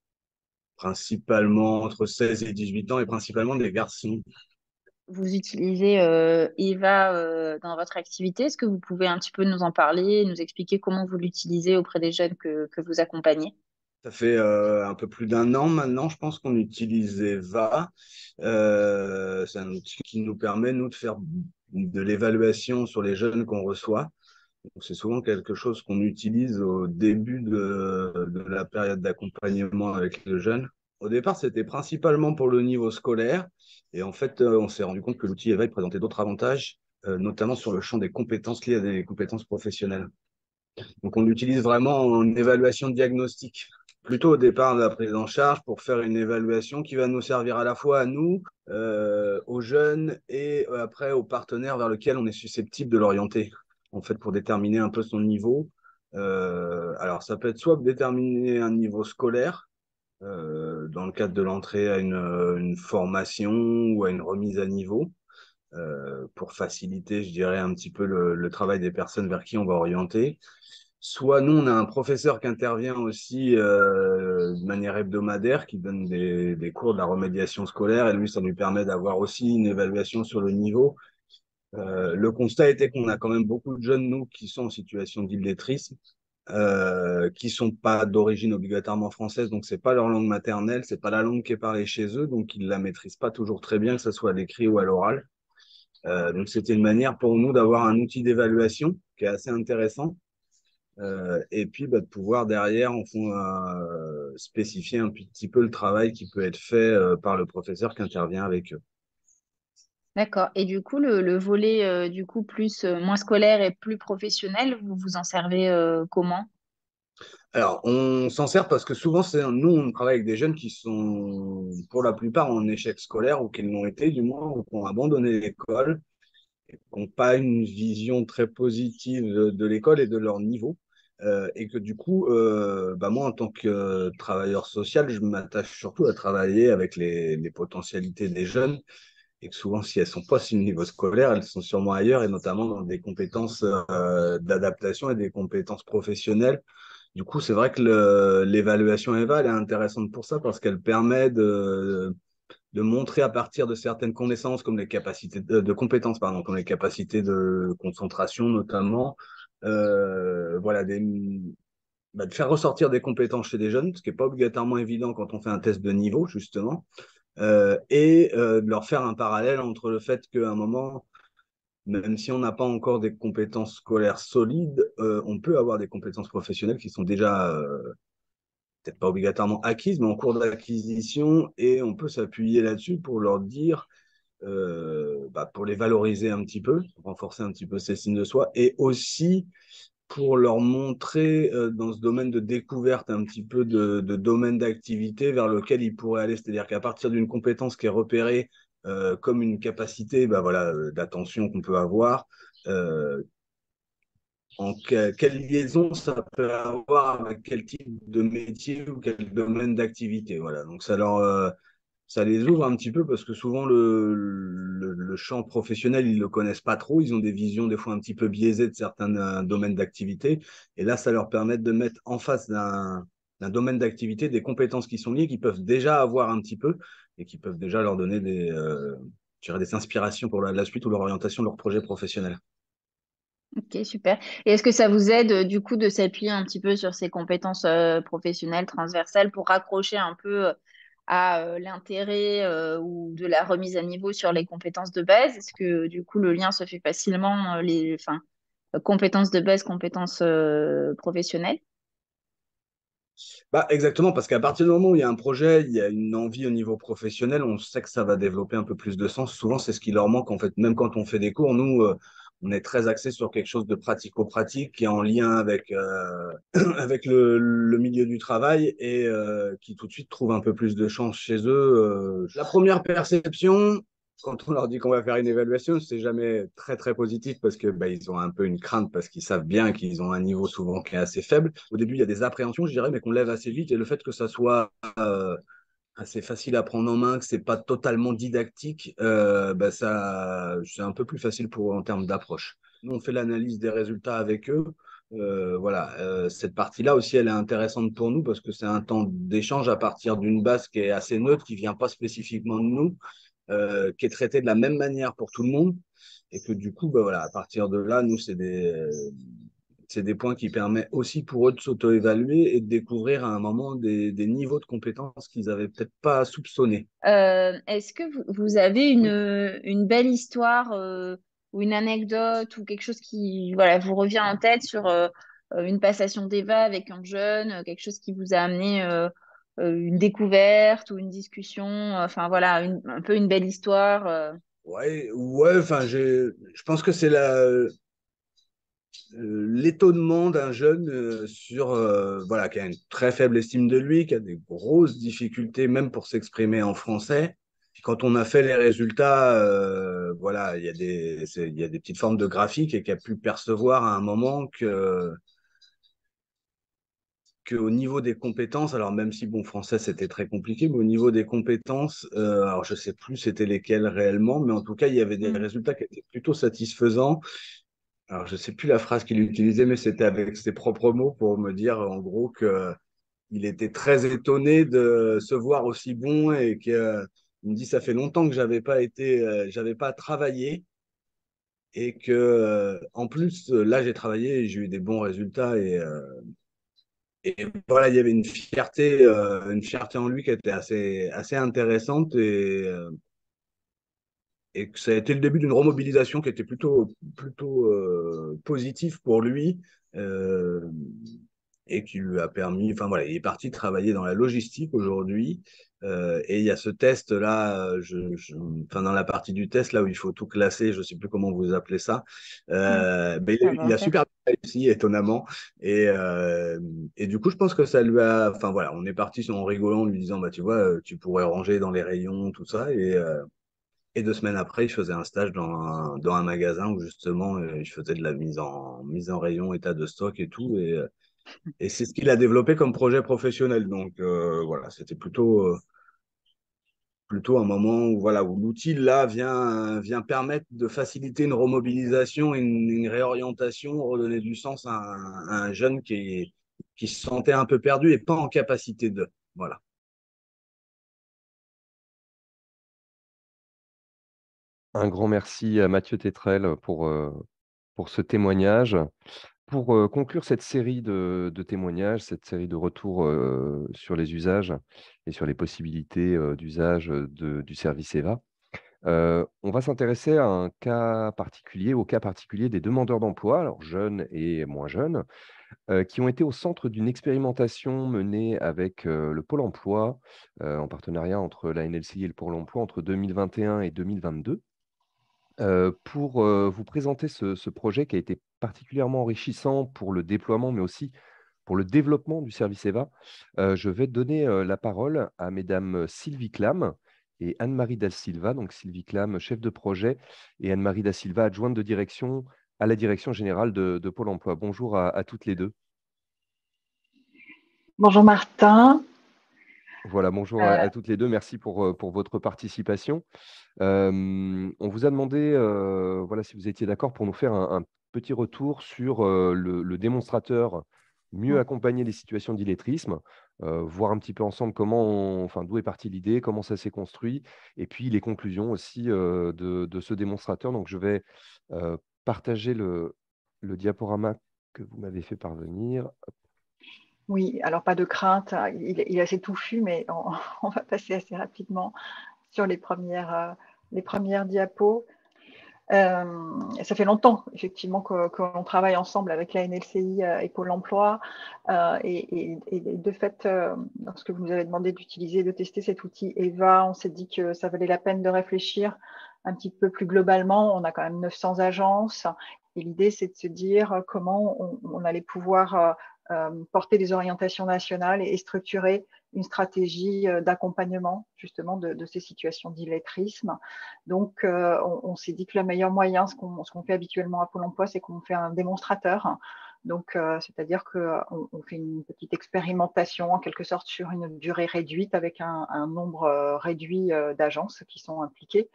Speaker 9: principalement entre 16 et 18 ans et principalement des garçons.
Speaker 2: Vous utilisez EVA dans votre activité. Est-ce que vous pouvez un petit peu nous en parler, nous expliquer comment vous l'utilisez auprès des jeunes que vous accompagnez?
Speaker 9: Ça fait un peu plus d'un an maintenant, je pense qu'on utilise EVA. C'est un outil qui nous permet, nous, de faire de l'évaluation sur les jeunes qu'on reçoit. Donc, c'est souvent quelque chose qu'on utilise au début de la période d'accompagnement avec le jeune. Au départ, c'était principalement pour le niveau scolaire. Et en fait, on s'est rendu compte que l'outil EVA il présentait d'autres avantages, notamment sur le champ des compétences liées à des compétences professionnelles. Donc, on l'utilise vraiment en évaluation diagnostique. Plutôt au départ de la prise en charge pour faire une évaluation qui va nous servir à la fois à nous, aux jeunes et après aux partenaires vers lesquels on est susceptible de l'orienter, en fait, pour déterminer un peu son niveau. Alors, ça peut être soit déterminer un niveau scolaire, dans le cadre de l'entrée à une formation ou à une remise à niveau, pour faciliter, je dirais, un petit peu le travail des personnes vers qui on va orienter. Soit nous, on a un professeur qui intervient aussi de manière hebdomadaire, qui donne des cours de la remédiation scolaire, et lui, ça lui permet d'avoir aussi une évaluation sur le niveau. Le constat était qu'on a quand même beaucoup de jeunes, nous, qui sont en situation d'illettrisme, qui sont pas d'origine obligatoirement française, donc c'est pas leur langue maternelle, c'est pas la langue qui est parlée chez eux, donc ils la maîtrisent pas toujours très bien, que ce soit à l'écrit ou à l'oral. Donc c'était une manière pour nous d'avoir un outil d'évaluation qui est assez intéressant, et puis de pouvoir derrière en fond, spécifier un petit peu le travail qui peut être fait par le professeur qui intervient avec eux.
Speaker 2: D'accord. Et du coup, le volet du coup plus moins scolaire et plus professionnel, vous vous en servez comment?
Speaker 9: Alors, on s'en sert parce que souvent, nous, on travaille avec des jeunes qui sont, pour la plupart, en échec scolaire ou qui l'ont été, du moins, ou qui ont abandonné l'école, et qui n'ont pas une vision très positive de l'école et de leur niveau. Et que du coup, bah moi, en tant que travailleur social, je m'attache surtout à travailler avec les potentialités des jeunes. Et que souvent, si elles sont pas sur le niveau scolaire, elles sont sûrement ailleurs, et notamment dans des compétences d'adaptation et des compétences professionnelles. Du coup, c'est vrai que l'évaluation EVA, elle est intéressante pour ça parce qu'elle permet de montrer à partir de certaines connaissances, comme les capacités de compétences, pardon, comme les capacités de concentration notamment, voilà, de faire ressortir des compétences chez des jeunes, ce qui n'est pas obligatoirement évident quand on fait un test de niveau, justement, et de leur faire un parallèle entre le fait qu'à un moment, même si on n'a pas encore des compétences scolaires solides, on peut avoir des compétences professionnelles qui sont déjà peut-être pas obligatoirement acquises, mais en cours d'acquisition, et on peut s'appuyer là-dessus pour leur dire, pour les valoriser un petit peu, renforcer un petit peu ces signes de soi, et aussi pour leur montrer dans ce domaine de découverte un petit peu de domaine d'activité vers lequel ils pourraient aller. C'est-à-dire qu'à partir d'une compétence qui est repérée comme une capacité d'attention qu'on peut avoir, quelle liaison ça peut avoir avec quel type de métier ou quel domaine d'activité. Voilà. Donc ça les ouvre un petit peu parce que souvent le champ professionnel, ils ne le connaissent pas trop. Ils ont des visions des fois un petit peu biaisées de certains domaines d'activité. Et là, ça leur permet de mettre en face d'un domaine d'activité des compétences qui sont liées, qu'ils peuvent déjà avoir un petit peu et qui peuvent déjà leur donner je dirais des inspirations pour la suite ou l'orientation de leur projet professionnel.
Speaker 2: Ok, super. Et est-ce que ça vous aide du coup de s'appuyer un petit peu sur ces compétences professionnelles transversales pour raccrocher un peu à l'intérêt ou de la remise à niveau sur les compétences de base? Est-ce que du coup le lien se fait facilement compétences de base, compétences professionnelles?
Speaker 9: Bah, exactement, parce qu'à partir du moment où il y a un projet, il y a une envie au niveau professionnel, on sait que ça va développer un peu plus de sens. Souvent, c'est ce qui leur manque, en fait. Même quand on fait des cours, nous, on est très axé sur quelque chose de pratico-pratique qui est en lien avec, avec le milieu du travail et qui tout de suite trouve un peu plus de chance chez eux. La première perception, quand on leur dit qu'on va faire une évaluation, c'est jamais très très positif parce que ils ont un peu une crainte parce qu'ils savent bien qu'ils ont un niveau souvent qui est assez faible. Au début, il y a des appréhensions, je dirais, mais qu'on lève assez vite. Et le fait que ça soit assez facile à prendre en main, que c'est pas totalement didactique, ça c'est un peu plus facile pour eux en termes d'approche. Nous, on fait l'analyse des résultats avec eux. Cette partie-là aussi, elle est intéressante pour nous parce que c'est un temps d'échange à partir d'une base qui est assez neutre, qui vient pas spécifiquement de nous, qui est traité de la même manière pour tout le monde. Et que du coup, à partir de là, nous, c'est des points qui permettent aussi pour eux de s'auto-évaluer et de découvrir à un moment des niveaux de compétences qu'ils n'avaient peut-être pas soupçonnés.
Speaker 2: Est-ce que vous avez une belle histoire ou une anecdote ou quelque chose qui voilà, vous revient en tête sur une passation d'EVA avec un jeune, quelque chose qui vous a amené une découverte ou une discussion, enfin voilà, un peu une belle histoire.
Speaker 9: Ouais, ouais, enfin, je pense que c'est l'étonnement d'un jeune voilà, qui a une très faible estime de lui, qui a des grosses difficultés même pour s'exprimer en français. Puis quand on a fait les résultats, voilà, il y a des petites formes de graphiques et qui a pu percevoir à un moment qu'au niveau des compétences, alors même si bon français c'était très compliqué, mais au niveau des compétences, alors je sais plus c'était lesquelles réellement, mais en tout cas il y avait des résultats qui étaient plutôt satisfaisants. Alors, je ne sais plus la phrase qu'il utilisait, mais c'était avec ses propres mots pour me dire, en gros, qu'il était très étonné de se voir aussi bon et qu'il me dit, ça fait longtemps que j'avais pas travaillé et que, en plus, là, j'ai travaillé et j'ai eu des bons résultats et voilà, il y avait une fierté en lui qui était assez intéressante et que ça a été le début d'une remobilisation qui était plutôt positive pour lui euh, et qui lui a permis, enfin voilà, il est parti travailler dans la logistique aujourd'hui et il y a ce test-là, enfin dans la partie du test là où il faut tout classer, je ne sais plus comment vous appelez ça, mais il a super bien réussi étonnamment et du coup je pense que ça lui a, enfin voilà, on est parti en rigolant en lui disant bah tu vois, tu pourrais ranger dans les rayons, tout ça et 2 semaines après, je faisais un stage dans un magasin où justement, je faisais de la mise en rayon, état de stock et tout. Et c'est ce qu'il a développé comme projet professionnel. Donc voilà, c'était plutôt un moment où, voilà, où l'outil là vient permettre de faciliter une remobilisation, une réorientation, redonner du sens à un jeune qui se sentait un peu perdu et pas en capacité de. Voilà.
Speaker 1: Un grand merci à Mathieu Tétrel pour ce témoignage. Pour conclure cette série de témoignages, cette série de retours sur les usages et sur les possibilités d'usage du service EVA, on va s'intéresser à un cas particulier, au cas particulier des demandeurs d'emploi, alors jeunes et moins jeunes, qui ont été au centre d'une expérimentation menée avec le Pôle emploi, en partenariat entre la NLCI et le Pôle emploi entre 2021 et 2022. Pour vous présenter ce projet qui a été particulièrement enrichissant pour le déploiement, mais aussi pour le développement du service EVA, je vais donner la parole à mesdames Sylvie Clam et Anne-Marie Da Silva. Donc Sylvie Clam, chef de projet, et Anne-Marie Da Silva, adjointe de direction à la direction générale de Pôle emploi. Bonjour à toutes les deux.
Speaker 10: Bonjour Martin.
Speaker 1: Voilà, bonjour à toutes les deux. Merci pour votre participation. On vous a demandé, voilà, si vous étiez d'accord pour nous faire un petit retour sur le démonstrateur mieux accompagner les situations d'illettrisme, voir un petit peu ensemble enfin, d'où est partie l'idée, comment ça s'est construit, et puis les conclusions aussi de ce démonstrateur. Donc, je vais partager le diaporama que vous m'avez fait parvenir.
Speaker 10: Oui, alors pas de crainte, il est assez touffu, mais on va passer assez rapidement sur les premières diapos. Ça fait longtemps, effectivement, qu'on travaille ensemble avec la NLCI et Pôle emploi. Et de fait, lorsque vous nous avez demandé d'utiliser, de tester cet outil EVA, on s'est dit que ça valait la peine de réfléchir un petit peu plus globalement. On a quand même 900 agences. Et l'idée, c'est de se dire comment on allait pouvoir porter des orientations nationales et structurer une stratégie d'accompagnement justement de ces situations d'illettrisme. Donc, on s'est dit que le meilleur moyen, ce qu'on fait habituellement à Pôle emploi, c'est qu'on fait un démonstrateur. Donc, c'est-à-dire qu'on fait une petite expérimentation en quelque sorte sur une durée réduite avec un nombre réduit d'agences qui sont impliquées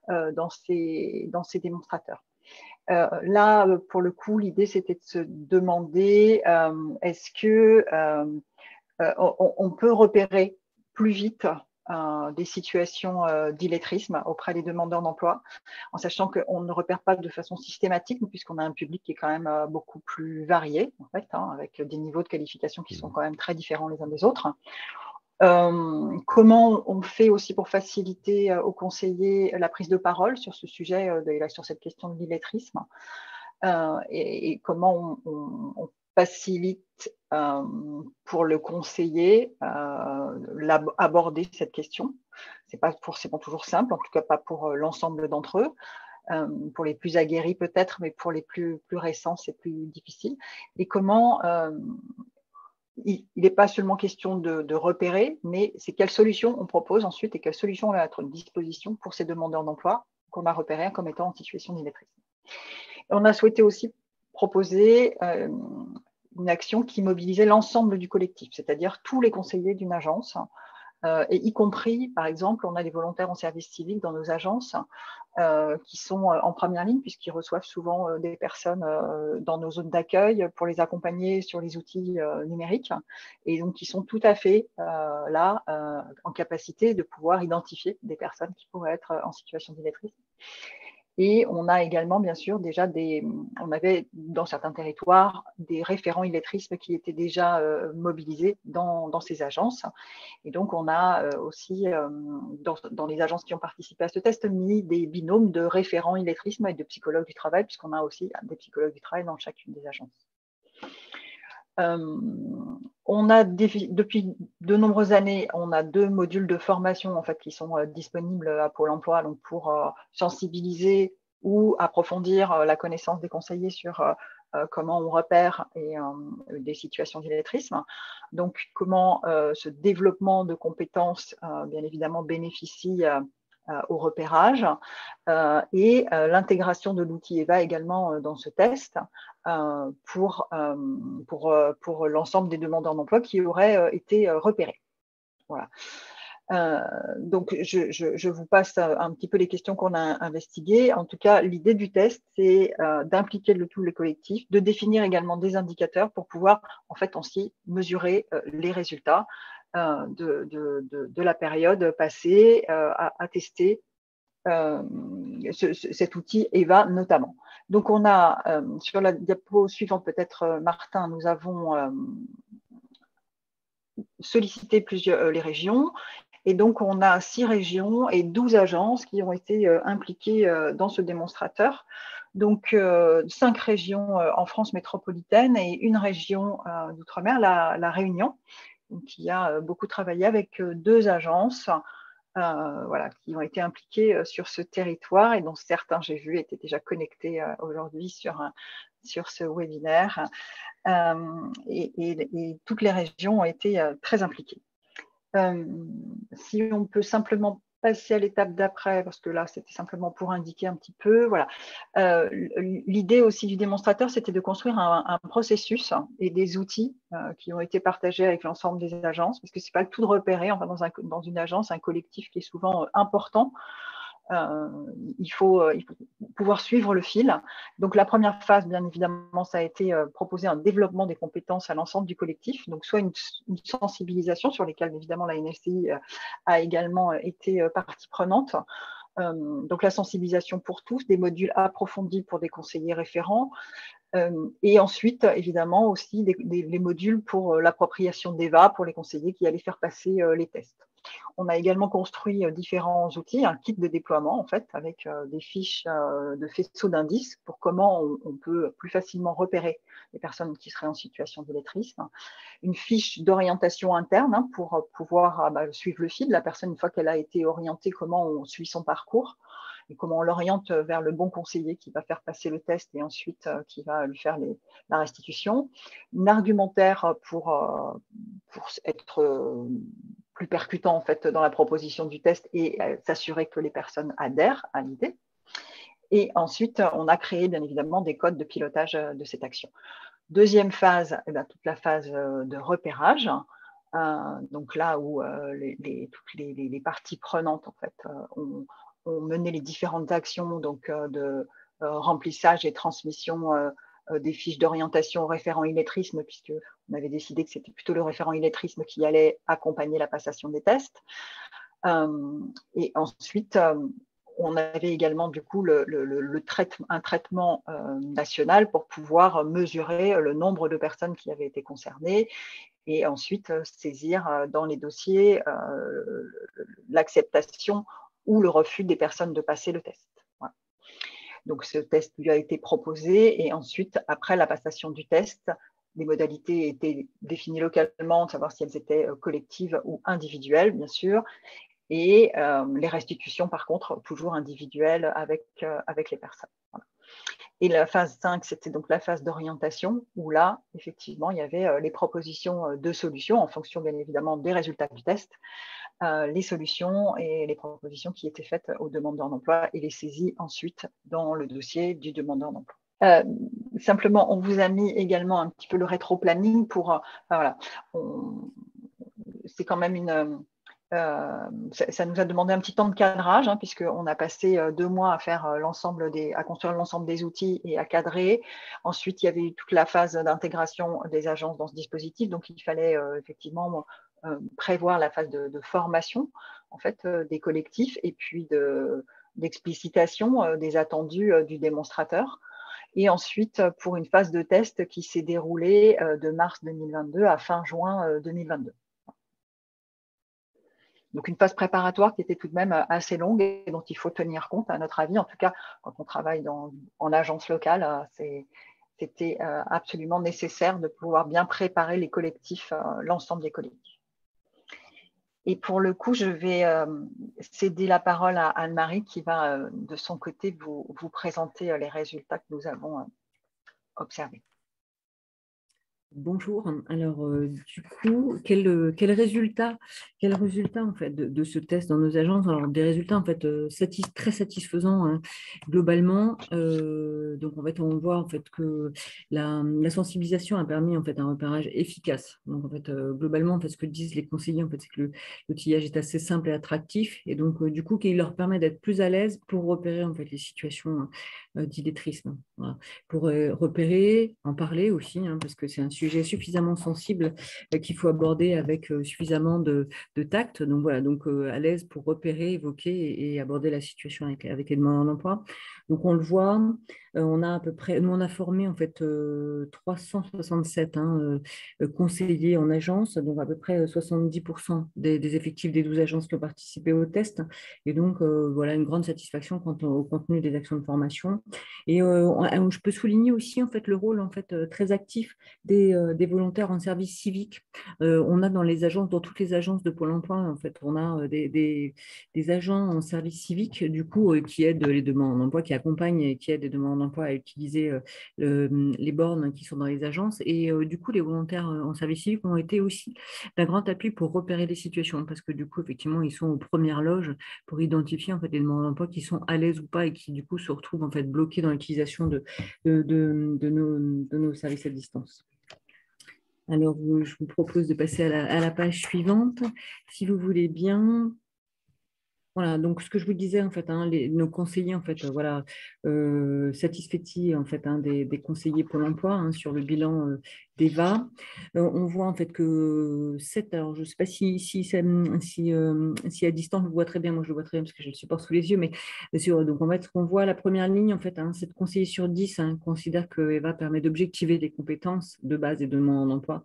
Speaker 10: dans ces démonstrateurs. Là, pour le coup, l'idée, c'était de se demander est-ce que on peut repérer plus vite des situations d'illettrisme auprès des demandeurs d'emploi, en sachant qu'on ne repère pas de façon systématique, puisqu'on a un public qui est quand même beaucoup plus varié, en fait, avec des niveaux de qualification qui sont quand même très différents les uns des autres. Comment on fait aussi pour faciliter aux conseillers la prise de parole sur ce sujet, sur cette question de l'illettrisme, et comment on facilite pour le conseiller aborder cette question. Ce n'est pas forcément toujours simple, en tout cas pas pour l'ensemble d'entre eux. Pour les plus aguerris peut-être, mais pour les plus récents, c'est plus difficile. Et comment il n'est pas seulement question de repérer, mais c'est quelles solutions on propose ensuite et quelles solutions on va mettre à disposition pour ces demandeurs d'emploi qu'on a repérés comme étant en situation d'illettrisme. On a souhaité aussi proposer une action qui mobilisait l'ensemble du collectif, c'est-à-dire tous les conseillers d'une agence, et y compris, par exemple, on a des volontaires en service civique dans nos agences qui sont en première ligne puisqu'ils reçoivent souvent des personnes dans nos zones d'accueil pour les accompagner sur les outils numériques et donc qui sont tout à fait là en capacité de pouvoir identifier des personnes qui pourraient être en situation d'illettrisme. Et on a également, bien sûr, déjà on avait dans certains territoires des référents illettrisme qui étaient déjà mobilisés dans ces agences. Et donc, on a aussi, dans les agences qui ont participé à ce test, mis des binômes de référents illettrisme et de psychologues du travail, puisqu'on a aussi des psychologues du travail dans chacune des agences. On a depuis de nombreuses années, on a 2 modules de formation en fait, qui sont disponibles à Pôle emploi donc pour sensibiliser ou approfondir la connaissance des conseillers sur comment on repère des situations d'illettrisme. Donc, comment ce développement de compétences, bien évidemment, bénéficie au repérage et l'intégration de l'outil EVA également dans ce test pour l'ensemble des demandeurs d'emploi qui auraient été repérés. Voilà. Donc, je vous passe un petit peu les questions qu'on a investiguées. En tout cas, l'idée du test, c'est d'impliquer le tout le collectif, de définir également des indicateurs pour pouvoir, en fait, aussi mesurer les résultats de la période passée à tester cet outil EVA notamment. Donc, on a, sur la diapo suivante, peut-être, Martin, nous avons sollicité les régions. Et donc, on a 6 régions et 12 agences qui ont été impliquées dans ce démonstrateur. Donc, 5 régions en France métropolitaine et une région d'outre-mer, la Réunion, qui a beaucoup travaillé avec 2 agences voilà, qui ont été impliqués sur ce territoire et dont certains, j'ai vu, étaient déjà connectés aujourd'hui sur ce webinaire. Et toutes les régions ont été très impliquées. Si on peut simplement passer à l'étape d'après, parce que là, c'était simplement pour indiquer un petit peu. Voilà. L'idée aussi du démonstrateur, c'était de construire un processus et des outils qui ont été partagés avec l'ensemble des agences, parce que ce n'est pas tout de repérer. Enfin, dans une agence, un collectif qui est souvent important, il faut pouvoir suivre le fil. Donc, la première phase, bien évidemment, ça a été proposer un développement des compétences à l'ensemble du collectif. Donc, soit une sensibilisation sur lesquelles, évidemment, la NSTI a également été partie prenante. Donc, la sensibilisation pour tous, des modules approfondis pour des conseillers référents. Et ensuite, évidemment, aussi les modules pour l'appropriation d'EVA pour les conseillers qui allaient faire passer les tests. On a également construit différents outils, un kit de déploiement en fait, avec des fiches de faisceaux d'indices pour comment on peut plus facilement repérer les personnes qui seraient en situation d'illettrisme. Une fiche d'orientation interne pour pouvoir suivre le fil de la personne une fois qu'elle a été orientée, comment on suit son parcours et comment on l'oriente vers le bon conseiller qui va faire passer le test et ensuite qui va lui faire la restitution. Un argumentaire pour être plus percutant en fait dans la proposition du test et s'assurer que les personnes adhèrent à l'idée. Et ensuite, on a créé bien évidemment des codes de pilotage de cette action. Deuxième phase, toute la phase de repérage. Donc là où toutes les parties prenantes en fait ont mené les différentes actions donc de remplissage et transmission des fiches d'orientation au référent illettrisme, puisqu'on avait décidé que c'était plutôt le référent illettrisme qui allait accompagner la passation des tests. Et ensuite, on avait également du coup un traitement national pour pouvoir mesurer le nombre de personnes qui avaient été concernées et ensuite saisir dans les dossiers l'acceptation ou le refus des personnes de passer le test. Voilà. Donc, ce test lui a été proposé et ensuite, après la passation du test, les modalités étaient définies localement, de savoir si elles étaient collectives ou individuelles, bien sûr. Et les restitutions, par contre, toujours individuelles avec les personnes. Voilà. Et la phase 5, c'était donc la phase d'orientation, où là, effectivement, il y avait les propositions de solutions, en fonction, bien évidemment, des résultats du test, les solutions et les propositions qui étaient faites aux demandeurs d'emploi et les saisies ensuite dans le dossier du demandeur d'emploi. Simplement, on vous a mis également un petit peu le rétro-planning pour… voilà, c'est quand même une… ça nous a demandé un petit temps de cadrage, hein, puisqu'on a passé 2 mois à faire à construire l'ensemble des outils et à cadrer. Ensuite, il y avait eu toute la phase d'intégration des agences dans ce dispositif. Donc, il fallait effectivement prévoir la phase de formation en fait, des collectifs et puis d'explicitation des attendus du démonstrateur. Et ensuite, pour une phase de test qui s'est déroulée de mars 2022 à fin juin 2022. Donc, une phase préparatoire qui était tout de même assez longue et dont il faut tenir compte, à notre avis. En tout cas, quand on travaille en agence locale, c'était absolument nécessaire de pouvoir bien préparer les collectifs, l'ensemble des collectifs. Et pour le coup, je vais céder la parole à Anne-Marie qui va, de son côté, vous présenter les résultats que nous avons observés.
Speaker 11: Bonjour. Alors, du coup, quel résultat en fait de ce test dans nos agences? Alors, des résultats en fait très satisfaisants, hein, globalement. Donc, en fait, on voit en fait que la sensibilisation a permis en fait un repérage efficace. Donc, en fait, globalement, en fait, ce que disent les conseillers, en fait, c'est que l'outillage est assez simple et attractif, et donc du coup, qu'il leur permet d'être plus à l'aise pour repérer en fait les situations d'illettrisme. Voilà. Pour repérer, en parler aussi, hein, parce que c'est un sujet suffisamment sensible qu'il faut aborder avec suffisamment de tact. Donc voilà, donc à l'aise pour repérer, évoquer et aborder la situation avec les demandeurs d'emploi. Donc on le voit, on a à peu près, nous on a formé en fait 367 conseillers en agence, donc à peu près 70% des effectifs des 12 agences qui ont participé au test. Et donc voilà, une grande satisfaction quant au contenu des actions de formation. Et je peux souligner aussi en fait le rôle en fait très actif des volontaires en service civique. On a dans toutes les agences de Pôle emploi, en fait, on a des agents en service civique, du coup, qui aident les demandeurs d'emploi, qui accompagnent et qui aident les demandeurs d'emploi à utiliser les bornes qui sont dans les agences. Et du coup, les volontaires en service civique ont été aussi d'un grand appui pour repérer les situations, parce que du coup, effectivement, ils sont aux premières loges pour identifier en fait les demandeurs d'emploi qui sont à l'aise ou pas et qui du coup se retrouvent en fait bloqués dans l'utilisation de nos services à distance. Alors, je vous propose de passer à la page suivante, si vous voulez bien. Voilà, donc ce que je vous disais, en fait, hein, nos conseillers, en fait, voilà, satisfaits en fait, hein, des conseillers Pôle emploi hein, sur le bilan d'EVA. On voit en fait que 7, alors je ne sais pas si à distance, je le vois très bien, moi je le vois très bien parce que je le supporte sous les yeux, mais donc en fait, on voit la première ligne, en fait, hein, 7 conseillers sur 10 hein, considèrent que EVA permet d'objectiver les compétences de base et de demande d'emploi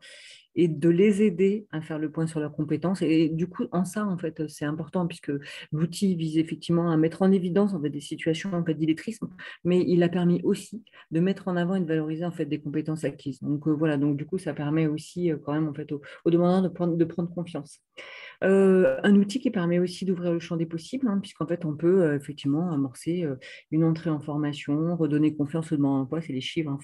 Speaker 11: et de les aider à faire le point sur leurs compétences. Et du coup, en ça, en fait, c'est important puisque l'outil vise effectivement à mettre en évidence en fait, des situations en fait, d'illettrisme, mais il a permis aussi de mettre en avant et de valoriser en fait, des compétences acquises. Donc voilà, donc du coup, ça permet aussi quand même en fait, aux demandeurs de prendre confiance. Un outil qui permet aussi d'ouvrir le champ des possibles, hein, puisqu'en fait, on peut effectivement amorcer une entrée en formation, redonner confiance aux demandeurs d'emploi, c'est les chiffres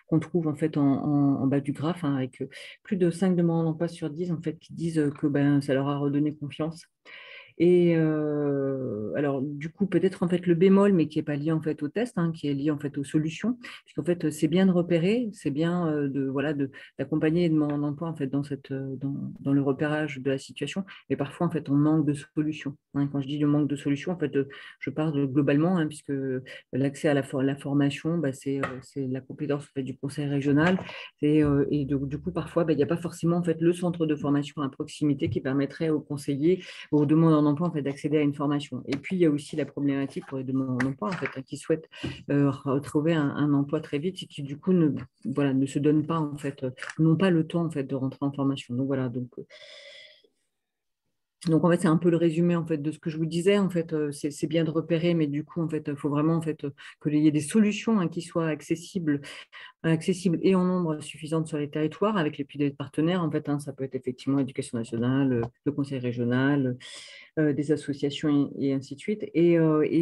Speaker 11: qu'on trouve en fait en bas du graphe, hein, avec plus de 5 demandeurs d'emploi sur 10 en fait, qui disent que ça leur a redonné confiance. Et alors, du coup, peut-être en fait le bémol, mais qui n'est pas lié en fait au test, hein, qui est lié en fait aux solutions, puisqu'en fait c'est bien de repérer, c'est bien d'accompagner les demandeurs d'emploi en fait dans le repérage de la situation, mais parfois en fait on manque de solutions. Hein. Quand je dis le manque de solutions, en fait je parle globalement, hein, puisque l'accès à la formation, c'est la compétence en fait, du conseil régional, et du coup parfois il n'y a pas forcément en fait le centre de formation à proximité qui permettrait aux conseillers, aux demandeurs d'emploi en fait, d'accéder à une formation. Et puis, il y a aussi la problématique pour les demandeurs d'emploi en fait, qui souhaitent retrouver un emploi très vite et qui, du coup, ne se donnent pas, en fait, n'ont pas le temps en fait, de rentrer en formation. Donc, voilà. Donc, Donc, en fait, c'est un peu le résumé en fait, de ce que je vous disais. En fait, c'est bien de repérer, mais du coup, en fait, il faut vraiment en fait, qu'il y ait des solutions qui soient accessibles et en nombre suffisant sur les territoires avec les des partenaires. En fait, ça peut être effectivement l'Éducation nationale, le Conseil régional, des associations et ainsi de suite. Et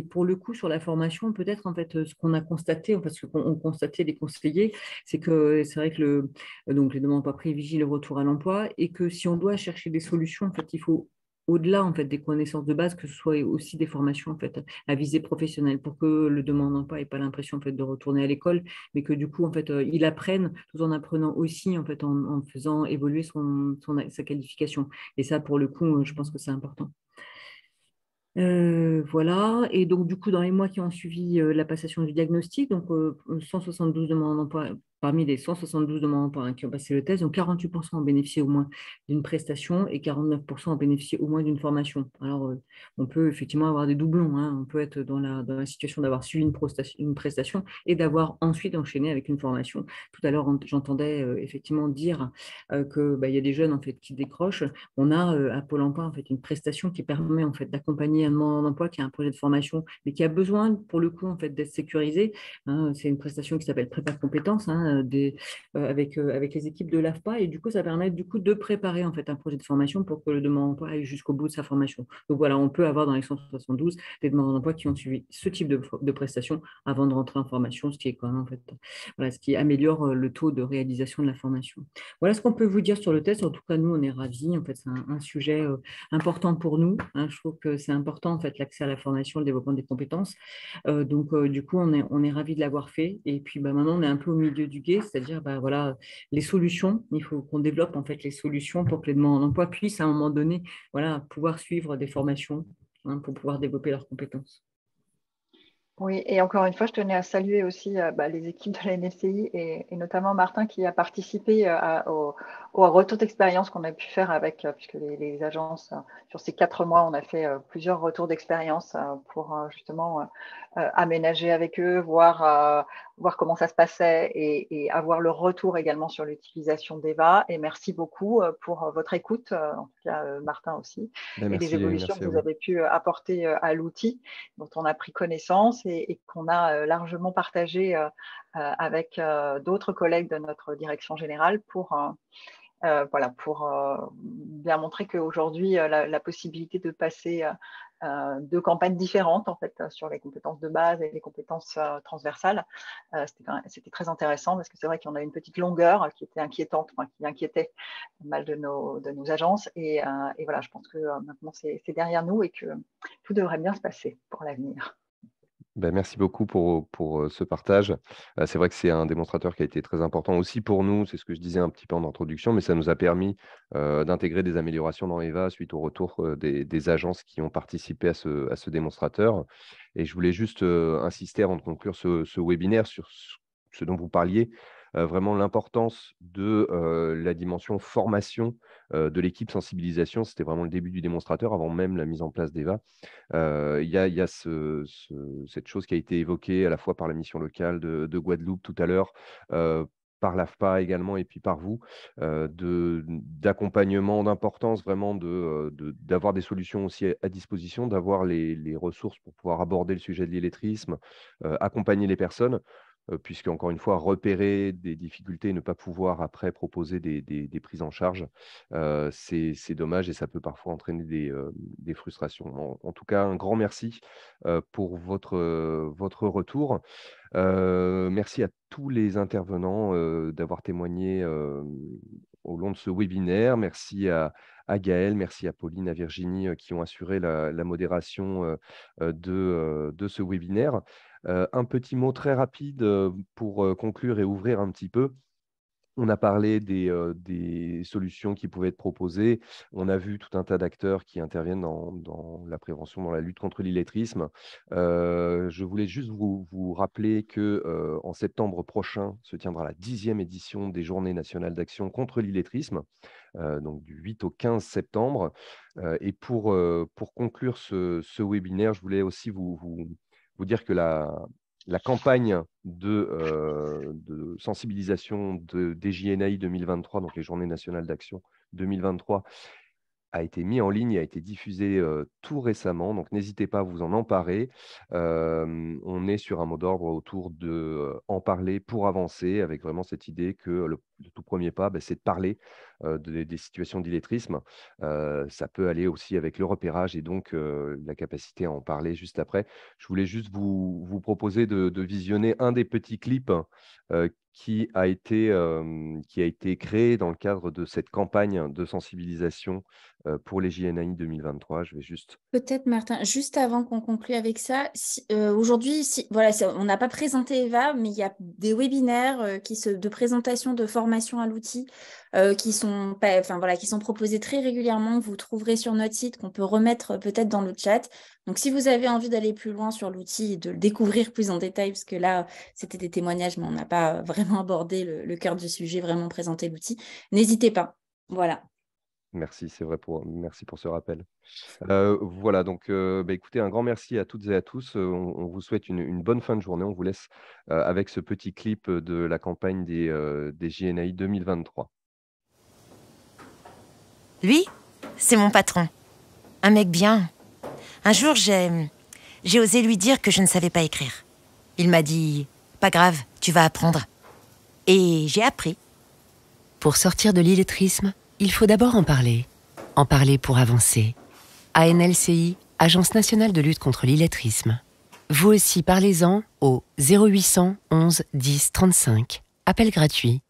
Speaker 11: pour le coup, sur la formation, peut-être en fait, ce qu'on a constaté, parce qu'on constatait les conseillers, c'est que c'est vrai que donc les demandes pas privilégient le retour à l'emploi et que si on doit chercher des solutions, en fait, il faut au-delà en fait, des connaissances de base, que ce soit aussi des formations en fait, à visée professionnelle pour que le demandant pas ait pas l'impression en fait, de retourner à l'école, mais que du coup, en fait, il apprenne tout en apprenant aussi, en fait, en faisant évoluer sa qualification. Et ça, pour le coup, je pense que c'est important. Voilà, et donc du coup, dans les mois qui ont suivi la passation du diagnostic, donc 172 demandes d'emploi, parmi les 172 demandes d'emploi qui ont passé le test, donc 48% ont bénéficié au moins d'une prestation et 49% ont bénéficié au moins d'une formation. Alors, on peut effectivement avoir des doublons, on peut être dans la situation d'avoir suivi une prestation et d'avoir ensuite enchaîné avec une formation. Tout à l'heure, j'entendais effectivement dire qu'il y a des jeunes en fait, qui décrochent. On a à Pôle emploi en fait, une prestation qui permet en fait, d'accompagner un demandeur d'emploi qui a un projet de formation, mais qui a besoin, pour le coup, en fait, d'être sécurisé. C'est une prestation qui s'appelle Prépa Compétences avec les équipes de l'AFPA. Et du coup, ça permet du coup, de préparer en fait, un projet de formation pour que le demandeur d'emploi aille jusqu'au bout de sa formation. Donc voilà, on peut avoir dans les 172 des demandeurs d'emploi qui ont suivi ce type de prestation avant de rentrer en formation, ce qui est quand même, en fait, voilà, ce qui améliore le taux de réalisation de la formation. Voilà ce qu'on peut vous dire sur le test. En tout cas, nous, on est ravis. En fait, c'est un sujet important pour nous. Je trouve que c'est important, en fait, l'accès à la formation, le développement des compétences. Donc, du coup, on est ravis de l'avoir fait. Et puis, maintenant, on est un peu au milieu du gué, c'est-à-dire, voilà, les solutions. Il faut qu'on développe, en fait, les solutions pour que les demandeurs d'emploi puissent, à un moment donné, voilà, pouvoir suivre des formations pour pouvoir développer leurs compétences.
Speaker 10: Oui, et encore une fois, je tenais à saluer aussi les équipes de la NFCI et notamment Martin qui a participé au retour d'expérience qu'on a pu faire avec, puisque les agences, sur ces 4 mois, on a fait plusieurs retours d'expérience pour justement aménager avec eux, voir comment ça se passait et avoir le retour également sur l'utilisation d'EVA. Et merci beaucoup pour votre écoute, en tout cas Martin aussi, et les évolutions que vous avez pu apporter à l'outil dont on a pris connaissance et qu'on a largement partagé avec d'autres collègues de notre direction générale pour bien montrer qu'aujourd'hui, la possibilité de passer deux campagnes différentes en fait, sur les compétences de base et les compétences transversales, c'était très intéressant parce que c'est vrai qu'on a une petite longueur qui était inquiétante, qui inquiétait mal de nos agences. Et voilà, je pense que maintenant, c'est derrière nous et que tout devrait bien se passer pour l'avenir.
Speaker 1: Merci beaucoup pour ce partage. C'est vrai que c'est un démonstrateur qui a été très important aussi pour nous. C'est ce que je disais un petit peu en introduction, mais ça nous a permis d'intégrer des améliorations dans EVA suite au retour des agences qui ont participé à ce démonstrateur. Et je voulais juste insister avant de conclure ce webinaire sur ce dont vous parliez, vraiment l'importance de la dimension formation de l'équipe sensibilisation. C'était vraiment le début du démonstrateur avant même la mise en place d'EVA. Il y a cette chose qui a été évoquée à la fois par la mission locale de Guadeloupe tout à l'heure, par l'AFPA également et puis par vous, d'accompagnement, d'importance vraiment d'avoir des solutions aussi à disposition, d'avoir les ressources pour pouvoir aborder le sujet de l'illettrisme, accompagner les personnes. Puisque, encore une fois, repérer des difficultés et ne pas pouvoir après proposer des prises en charge, c'est dommage et ça peut parfois entraîner des frustrations. En tout cas, un grand merci pour votre retour. Merci à tous les intervenants d'avoir témoigné au long de ce webinaire. Merci à Gaël, merci à Pauline, à Virginie qui ont assuré la modération de ce webinaire. Un petit mot très rapide pour conclure et ouvrir un petit peu. On a parlé des solutions qui pouvaient être proposées. On a vu tout un tas d'acteurs qui interviennent dans la prévention, dans la lutte contre l'illettrisme. Je voulais juste vous rappeler qu'en septembre prochain se tiendra la 10e édition des Journées nationales d'action contre l'illettrisme, donc du 8 au 15 septembre. Et pour conclure ce webinaire, je voulais aussi vous dire que la campagne de sensibilisation des JNAI 2023, donc les Journées nationales d'action 2023, a été mis en ligne et a été diffusé tout récemment. Donc, n'hésitez pas à vous en emparer. On est sur un mot d'ordre autour de en parler pour avancer, avec vraiment cette idée que le tout premier pas, c'est de parler des situations d'illettrisme. Ça peut aller aussi avec le repérage et donc la capacité à en parler juste après. Je voulais juste vous proposer de visionner un des petits clips qui a été créé dans le cadre de cette campagne de sensibilisation pour les JNI 2023. Je vais juste...
Speaker 2: Peut-être, Martin, juste avant qu'on conclue avec ça, aujourd'hui, voilà, on n'a pas présenté Eva, mais il y a des webinaires de présentation de formation à l'outil qui sont proposés très régulièrement, que vous trouverez sur notre site, qu'on peut remettre peut-être dans le chat. Donc, si vous avez envie d'aller plus loin sur l'outil et de le découvrir plus en détail, parce que là, c'était des témoignages, mais on n'a pas vraiment abordé le cœur du sujet, vraiment présenter l'outil, n'hésitez pas. Voilà.
Speaker 1: Merci, c'est vrai, merci pour ce rappel. Voilà, donc écoutez, un grand merci à toutes et à tous. On vous souhaite une bonne fin de journée. On vous laisse avec ce petit clip de la campagne des JNI 2023.
Speaker 12: Lui, c'est mon patron. Un mec bien. Un jour, j'ai osé lui dire que je ne savais pas écrire. Il m'a dit « Pas grave, tu vas apprendre ». Et j'ai appris.
Speaker 13: Pour sortir de l'illettrisme, il faut d'abord en parler. En parler pour avancer. ANLCI, Agence nationale de lutte contre l'illettrisme. Vous aussi, parlez-en au 0800 11 10 35. Appel gratuit.